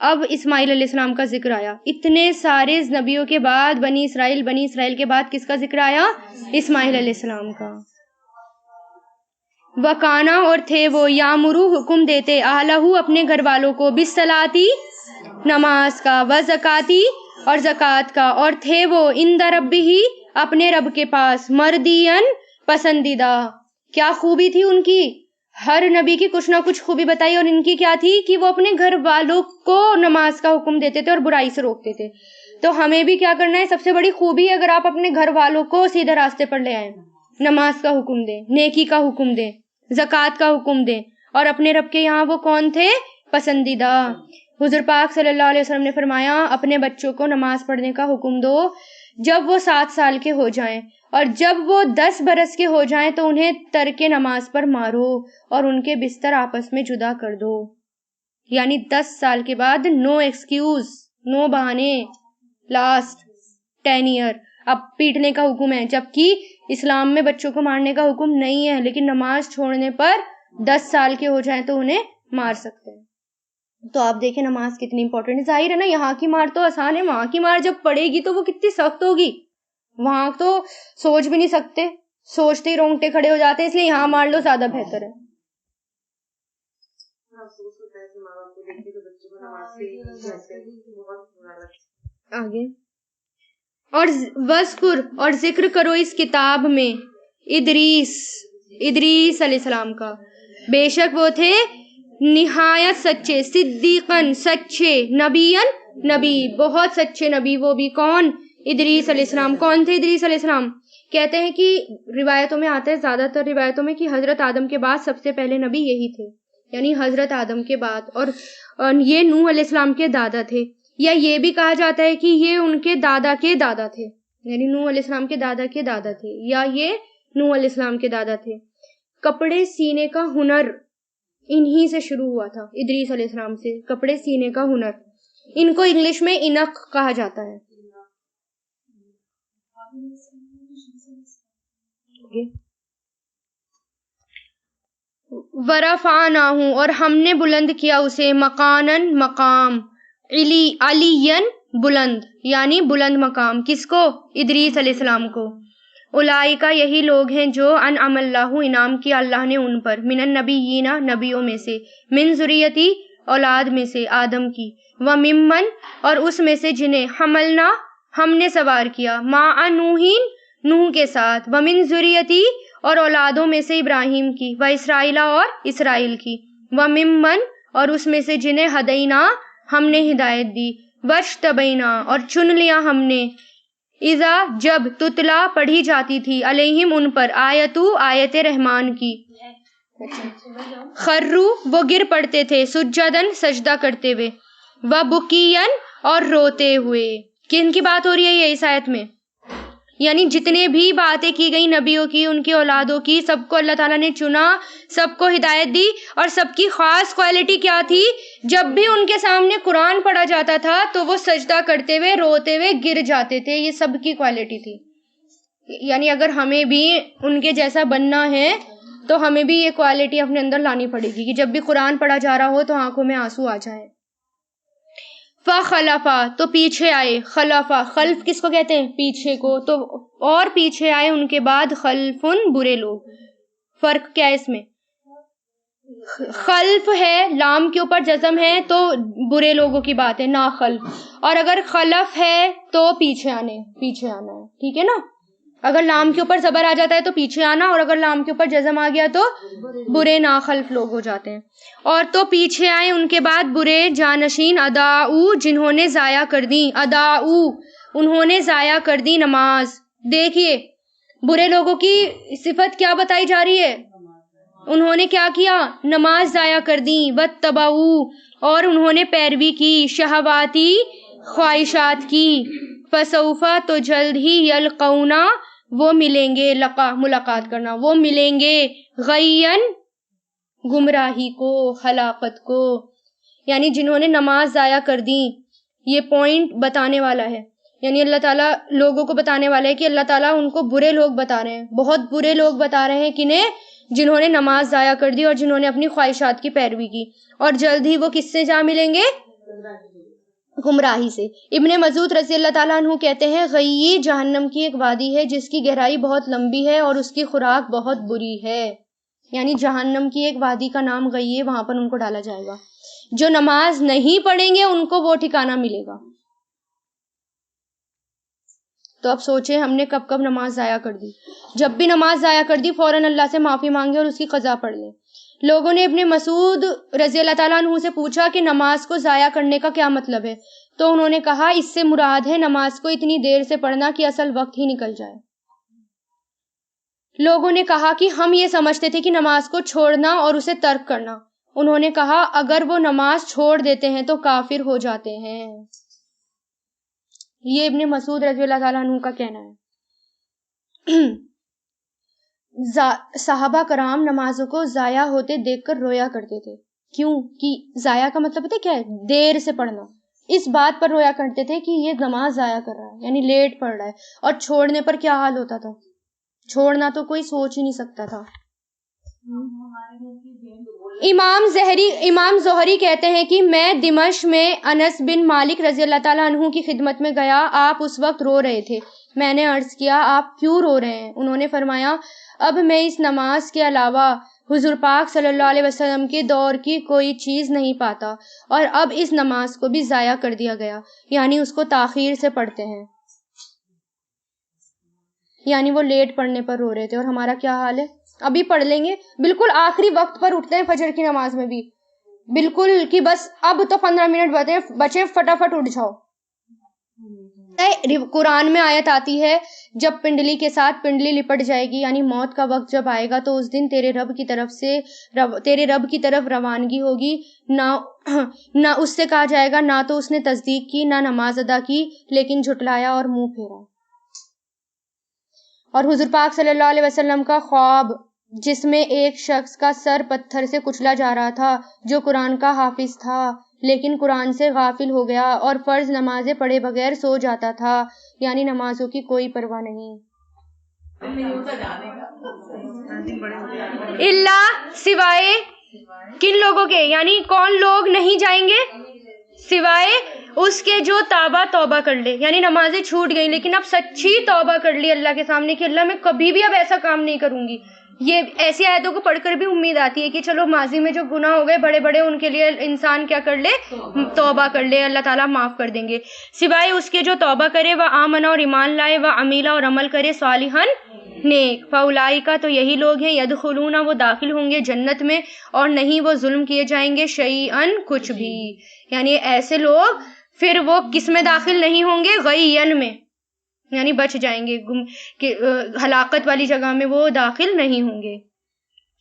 اب اسماعیل علیہ السلام کا ذکر آیا. اتنے سارے نبیوں کے بعد بنی اسرائیل کے بعد کس کا ذکر آیا؟ اسماعیل علیہ السلام کا. وکانا اور تھے وہ، یامرو حکم دیتے، اہلہ اپنے گھر والوں کو، بالصلاۃ نماز کا، وزکاتی اور زکوٰۃ کا، اور تھے وہ عند ربہ اپنے رب کے پاس، مردین پسندیدہ. کیا خوبی تھی ان کی؟ ہر نبی کی کچھ نہ کچھ خوبی بتائی، اور ان کی کیا تھی کہ وہ اپنے گھر والوں کو نماز کا حکم دیتے تھے اور برائی سے روکتے تھے. تو ہمیں بھی کیا کرنا ہے؟ سب سے بڑی خوبی اگر آپ اپنے گھر والوں کو سیدھے راستے پر لے آئیں، نماز کا حکم دیں، نیکی کا حکم دیں، زکوٰۃ کا حکم دیں، اور اپنے رب کے یہاں وہ کون تھے؟ پسندیدہ. حضور پاک صلی اللہ علیہ وسلم نے فرمایا اپنے بچوں کو نماز پڑھنے کا حکم دو جب وہ 7 سال کے ہو جائیں، اور جب وہ 10 برس کے ہو جائیں تو انہیں ترک نماز پر مارو اور ان کے بستر آپس میں جدا کر دو. یعنی 10 سال کے بعد نو ایکسکیوز، نو بہانے، لاسٹ 10 ایئر اب پیٹنے کا حکم ہے. جبکہ اسلام میں بچوں کو مارنے کا حکم نہیں ہے، لیکن نماز چھوڑنے پر 10 سال کے ہو جائیں تو انہیں مار سکتے ہیں. تو آپ دیکھیں نماز کتنی امپورٹنٹ ہے. ظاہر ہے نا یہاں کی مار تو آسان ہے، وہاں کی مار جب پڑے گی تو وہ کتنی سخت ہوگی. وہاں تو سوچ بھی نہیں سکتے، سوچتے ہی رونگٹے کھڑے ہو جاتے ہیں، اس لیے یہاں مار لو زیادہ بہتر ہے. آگے اور وذکر اور ذکر کرو اس کتاب میں ادریس علیہ السلام کا. بے شک وہ تھے نہایت سچے، صدیقاً سچے، نبیًا نبی، بہت سچے نبی. وہ بھی کون؟ ادریس علیہ السلام. کون تھے ادریس علیہ السلام؟ کہتے ہیں کہ روایتوں میں آتا ہے، زیادہ تر روایتوں میں، کہ حضرت آدم کے بعد سب سے پہلے نبی یہی تھے، یعنی حضرت آدم کے بعد. اور یہ نوح علیہ السلام کے دادا تھے، یا یہ بھی کہا جاتا ہے کہ یہ ان کے دادا کے دادا تھے، یعنی نوح علیہ السلام کے دادا تھے، یا یہ نوح علیہ السلام کے دادا تھے. کپڑے سینے کا ہنر انہی سے شروع ہوا تھا، ادریس علیہ السلام سے کپڑے سینے کا ہنر. ان کو انگلش میں انق کہا جاتا ہے. ورفعناہ اور ہم نے بلند کیا اسے، مکانن مقام، علیین بلند، یعنی بلند مقام. کس کو؟ ادریس علیہ السلام کو. اولئک یہی لوگ ہیں جو انعم اللہ انعام کیا اللہ نے ان پر، من النبیین نبیوں میں سے، من ذریتی اولاد میں سے آدم کی، وممن اور اس میں سے جنہیں حملنا ہم نے سوار کیا، مع نوح کے ساتھ، ومن ذریتی اور اولادوں میں سے ابراہیم کی، و اسرائیل اور اسرائیل کی، وممن اور اس میں سے جنہیں ہدینا ہم نے ہدایت دی، وَاجْتَبَيْنَا اور چن لیا ہم نے، اذا جب تتلا پڑھی جاتی تھی، علیہم ان پر، آیت رحمان کی، خرو وہ گر پڑتے تھے، سجدن سجدہ کرتے ہوئے، وبکین اور روتے ہوئے۔ کن کی بات ہو رہی ہے یہ اس آیت میں؟ یعنی جتنے بھی باتیں کی گئی نبیوں کی، ان کی اولادوں کی، سب کو اللہ تعالیٰ نے چنا، سب کو ہدایت دی، اور سب کی خاص کوالٹی کیا تھی؟ جب بھی ان کے سامنے قرآن پڑھا جاتا تھا تو وہ سجدہ کرتے ہوئے، روتے ہوئے گر جاتے تھے۔ یہ سب کی کوالٹی تھی۔ یعنی اگر ہمیں بھی ان کے جیسا بننا ہے تو ہمیں بھی یہ کوالٹی اپنے اندر لانی پڑے گی کہ جب بھی قرآن پڑھا جا رہا ہو تو آنکھوں میں آنسو آ جائے۔ فخلفا تو پیچھے آئے، خلفا خلف کس کو کہتے ہیں؟ پیچھے کو، تو اور پیچھے آئے ان کے بعد خلفن برے لوگ۔ فرق کیا ہے اس میں؟ خلف ہے لام کے اوپر جزم ہے تو برے لوگوں کی بات ہے، نا خلف، اور اگر خلف ہے تو پیچھے آنا ہے، ٹھیک ہے نا؟ اگر لام کے اوپر زبر آ جاتا ہے تو پیچھے آنا، اور اگر لام کے اوپر جزم آ گیا تو برے ناخلف لوگ ہو جاتے ہیں۔ اور تو پیچھے آئے ان کے بعد برے جانشین، اداؤ جنہوں نے ضائع کر دی، اداؤ انہوں نے ضائع کر دی نماز۔ دیکھیے برے لوگوں کی صفت کیا بتائی جا رہی ہے؟ انہوں نے کیا کیا؟ نماز ضائع کر دی، واتبعو اور انہوں نے پیروی کی، شہواتی خواہشات کی، فسوف تو جلد ہی، یلقونا وہ ملیں گے، لقا ملاقات کرنا، وہ ملیں گے، غین گمراہی کو، ہلاکت کو۔ یعنی جنہوں نے نماز ضائع کر دی، یہ پوائنٹ بتانے والا ہے، یعنی اللہ تعالیٰ لوگوں کو بتانے والا ہے کہ اللہ تعالیٰ ان کو برے لوگ بتا رہے ہیں، بہت برے لوگ بتا رہے ہیں، کنہیں؟ جنہوں نے نماز ضائع کر دی اور جنہوں نے اپنی خواہشات کی پیروی کی، اور جلد ہی وہ کس سے جا ملیں گے؟ گمراہی سے۔ ابن مسعود رضی اللہ تعالیٰ عنہ کہتے ہیں غی جہنم کی ایک وادی ہے جس کی گہرائی بہت لمبی ہے اور اس کی خوراک بہت بری ہے۔ یعنی جہنم کی ایک وادی کا نام غی ہے، وہاں پر ان کو ڈالا جائے گا۔ جو نماز نہیں پڑھیں گے ان کو وہ ٹھکانہ ملے گا۔ تو اب سوچیں ہم نے کب کب نماز ضائع کر دی۔ جب بھی نماز ضائع کر دی فوراً اللہ سے معافی مانگے اور اس کی قضا پڑھ لیں۔ لوگوں نے ابن مسعود رضی اللہ تعالیٰ عنہ سے پوچھا کہ نماز کو ضائع کرنے کا کیا مطلب ہے؟ تو انہوں نے کہا اس سے مراد ہے نماز کو اتنی دیر سے پڑھنا کہ اصل وقت ہی نکل جائے۔ لوگوں نے کہا کہ ہم یہ سمجھتے تھے کہ نماز کو چھوڑنا اور اسے ترک کرنا۔ انہوں نے کہا اگر وہ نماز چھوڑ دیتے ہیں تو کافر ہو جاتے ہیں۔ یہ ابن مسعود رضی اللہ تعالیٰ عنہ کا کہنا ہے۔ صحابہ کرام نمازوں کو ضائع ہوتے دیکھ کر رویا کرتے تھے۔ کیوں؟ کہ ضائع کا مطلب پتہ کیا ہے؟ دیر سے پڑھنا۔ اس بات پر رویا کرتے تھے کہ یہ نماز ضائع کر رہا ہے، یعنی لیٹ پڑھ رہا ہے۔ اور چھوڑنے پر کیا حال ہوتا تھا؟ چھوڑنا تو کوئی سوچ ہی نہیں سکتا تھا۔ امام زہری کہتے ہیں کہ میں دمشق میں انس بن مالک رضی اللہ تعالیٰ عنہ کی خدمت میں گیا، آپ اس وقت رو رہے تھے۔ میں نے عرض کیا آپ کیوں رو رہے ہیں؟ انہوں نے فرمایا اب میں اس نماز کے علاوہ حضور پاک صلی اللہ علیہ وسلم کے دور کی کوئی چیز نہیں پاتا، اور اب اس نماز کو بھی ضائع کر دیا گیا، یعنی اس کو تاخیر سے پڑھتے ہیں۔ یعنی وہ لیٹ پڑھنے پر رو رہے تھے، اور ہمارا کیا حال ہے؟ ابھی پڑھ لیں گے، بالکل آخری وقت پر اٹھتے ہیں فجر کی نماز میں بھی، بالکل کہ بس اب تو 15 منٹ بچے فٹافٹ اٹھ جاؤ۔ قرآن میں آیت آتی ہے جب پنڈلی کے ساتھ پنڈلی لپٹ جائے گی، یعنی موت کا وقت جب آئے گا تو اس دن تیرے رب کی طرف روانگی ہوگی، نہ اس سے کہا جائے گا نہ تو اس نے تصدیق کی نہ نماز ادا کی، لیکن جھٹلایا اور منہ پھیرا۔ اور حضور پاک صلی اللہ علیہ وسلم کا خواب جس میں ایک شخص کا سر پتھر سے کچلا جا رہا تھا جو قرآن کا حافظ تھا لیکن قرآن سے غافل ہو گیا اور فرض نمازیں پڑھے بغیر سو جاتا تھا، یعنی نمازوں کی کوئی پرواہ نہیں۔ اللہ سوائے کن لوگوں کے، یعنی کون لوگ نہیں جائیں گے؟ سوائے اس کے جو توبہ کر لے، یعنی نمازیں چھوٹ گئی لیکن اب سچی توبہ کر لی اللہ کے سامنے کہ اللہ میں کبھی بھی اب ایسا کام نہیں کروں گی۔ یہ ایسی آیتوں کو پڑھ کر بھی امید آتی ہے کہ چلو ماضی میں جو گناہ ہو گئے بڑے بڑے ان کے لیے انسان کیا کر لے؟ توبہ کر لے، اللہ تعالیٰ معاف کر دیں گے۔ سوائے اس کے جو توبہ کرے وہ آمنا اور ایمان لائے وہ عمیلا اور عمل کرے صالحاً نیک، فاولئک تو یہی لوگ ہیں یدخلون وہ داخل ہوں گے جنت میں اور نہیں وہ ظلم کیے جائیں گے شیئاً کچھ بھی، یعنی ایسے لوگ پھر وہ کس میں داخل نہیں ہوں گے؟ غیّن میں، یعنی بچ جائیں گے، ہلاکت والی جگہ میں وہ داخل نہیں ہوں گے.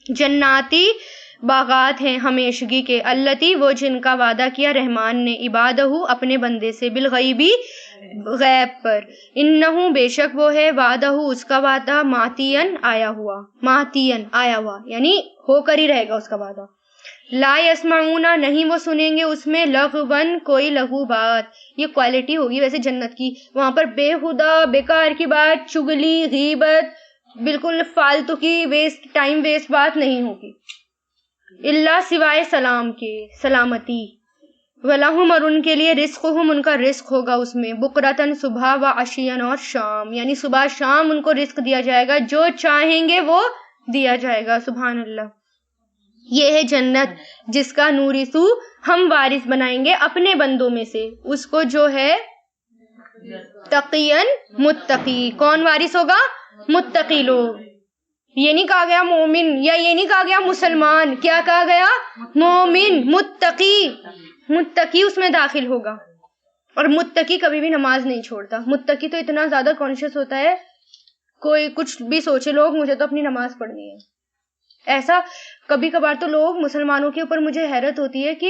جناتی باغات ہیں ہمیشگی کے، التی وہ جن کا وعدہ کیا رحمان نے، عبادہ اپنے بندے سے، بالغیبی غیب پر، انہو بے شک وہ ہے، وعدہ اس کا وعدہ، ماتین آیا ہوا یعنی ہو کر ہی رہے گا اس کا وعدہ. لا یسمعون نہیں وہ سنیں گے اس میں لغون کوئی لغو بات. یہ کوالٹی ہوگی ویسے جنت کی، وہاں پر بےہودہ بیکار کی بات، چگلی، غیبت، بالکل فالتو کی ٹائم ویسٹ بات نہیں ہوگی، اللہ سوائے سلام کے، سلامتی. وَلَهُمْ اور ان کے لیے رزقہم ان کا رزق ہوگا اس میں، بکرتن صبح و عشیًا اور شام، یعنی صبح شام ان کو رزق دیا جائے گا، جو چاہیں گے وہ دیا جائے گا. سبحان اللہ. یہ ہے جنت جس کا نورثو ہم وارث بنائیں گے اپنے بندوں میں سے، اس کو جو ہے تقیًا متقی. کون وارث ہوگا؟ متقی لوگ. یہ نہیں کہا گیا مومن، یا یہ نہیں کہا گیا مسلمان، کیا کہا گیا؟ مومن، متقی اس میں داخل ہوگا. اور متقی کبھی بھی نماز نہیں چھوڑتا. متقی تو اتنا زیادہ کانشیس ہوتا ہے، کوئی کچھ بھی سوچے لوگ، مجھے تو اپنی نماز پڑھنی ہے. ایسا کبھی کبھار تو لوگ مسلمانوں کے اوپر مجھے حیرت ہوتی ہے کہ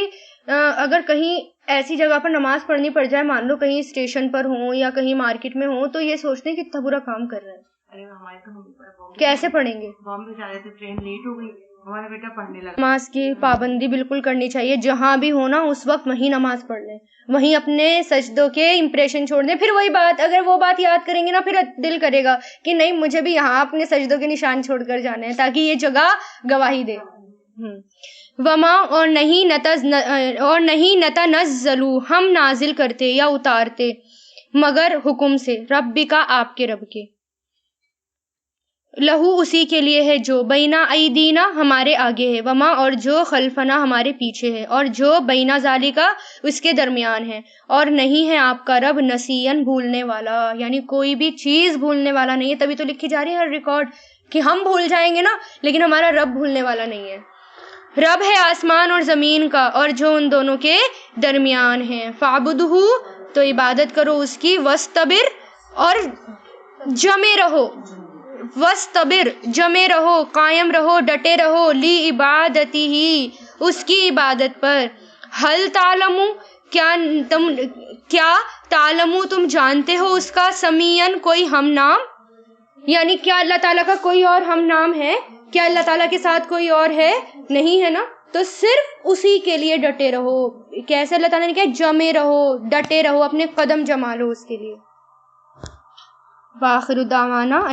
اگر کہیں ایسی جگہ پر نماز پڑھنی پڑ جائے، مان لو کہیں اسٹیشن پر ہوں یا کہیں مارکیٹ میں ہوں، تو یہ سوچتے ہیں کہ اتنا برا کام کر رہے ہیں، کیسے پڑھیں گے؟ بامبے جا رہے تھے، ٹرین لیٹ ہو گئی، ہمارا بیٹا پڑھنے لگا. نماز کی پابندی بالکل کرنی چاہیے، جہاں بھی ہونا اس وقت وہیں نماز پڑھ لیں، وہیں اپنے سجدوں کے امپریشن چھوڑ دیں. پھر وہی بات، اگر وہ بات یاد کریں گے نا، پھر دل کرے گا کہ نہیں مجھے بھی یہاں اپنے سجدوں کے نشان چھوڑ کر جانے ہیں، تاکہ یہ جگہ گواہی دے. وما اور نہیں نتنزلوا ہم نازل کرتے یا اتارتے، مگر حکم سے، ربی کا آپ کے رب کے، لہو اسی کے لیے ہے، جو بینا ایدینا ہمارے آگے ہے، وما اور جو خلفنا ہمارے پیچھے ہے، اور جو بینا ذالکا اس کے درمیان ہے. اور نہیں ہے آپ کا رب نسین بھولنے والا، یعنی کوئی بھی چیز بھولنے والا نہیں ہے. تبھی تو لکھی جا رہی ہے ہر ریکارڈ کہ ہم بھول جائیں گے نا، لیکن ہمارا رب بھولنے والا نہیں ہے. رب ہے آسمان اور زمین کا اور جو ان دونوں کے درمیان ہے. فاعبدہ تو عبادت کرو اس کی، واستبر اور جمے رہو، واستبر جمے رہو، قائم رہو، ڈٹے رہو، لی عبادتی ہی اس کی عبادت پر. حل تعلم کیا تعلم تم جانتے ہو اس کا، سمیعن کوئی ہم نام، یعنی کیا اللہ تعالیٰ کا کوئی اور ہم نام ہے؟ کیا اللہ تعالیٰ کے ساتھ کوئی اور ہے؟ نہیں ہے نا. تو صرف اسی کے لیے ڈٹے رہو. کیسے اللہ تعالیٰ نے کہا؟ جمے رہو، ڈٹے رہو، اپنے قدم جما لو اس کے لیے. وآخر دعوانا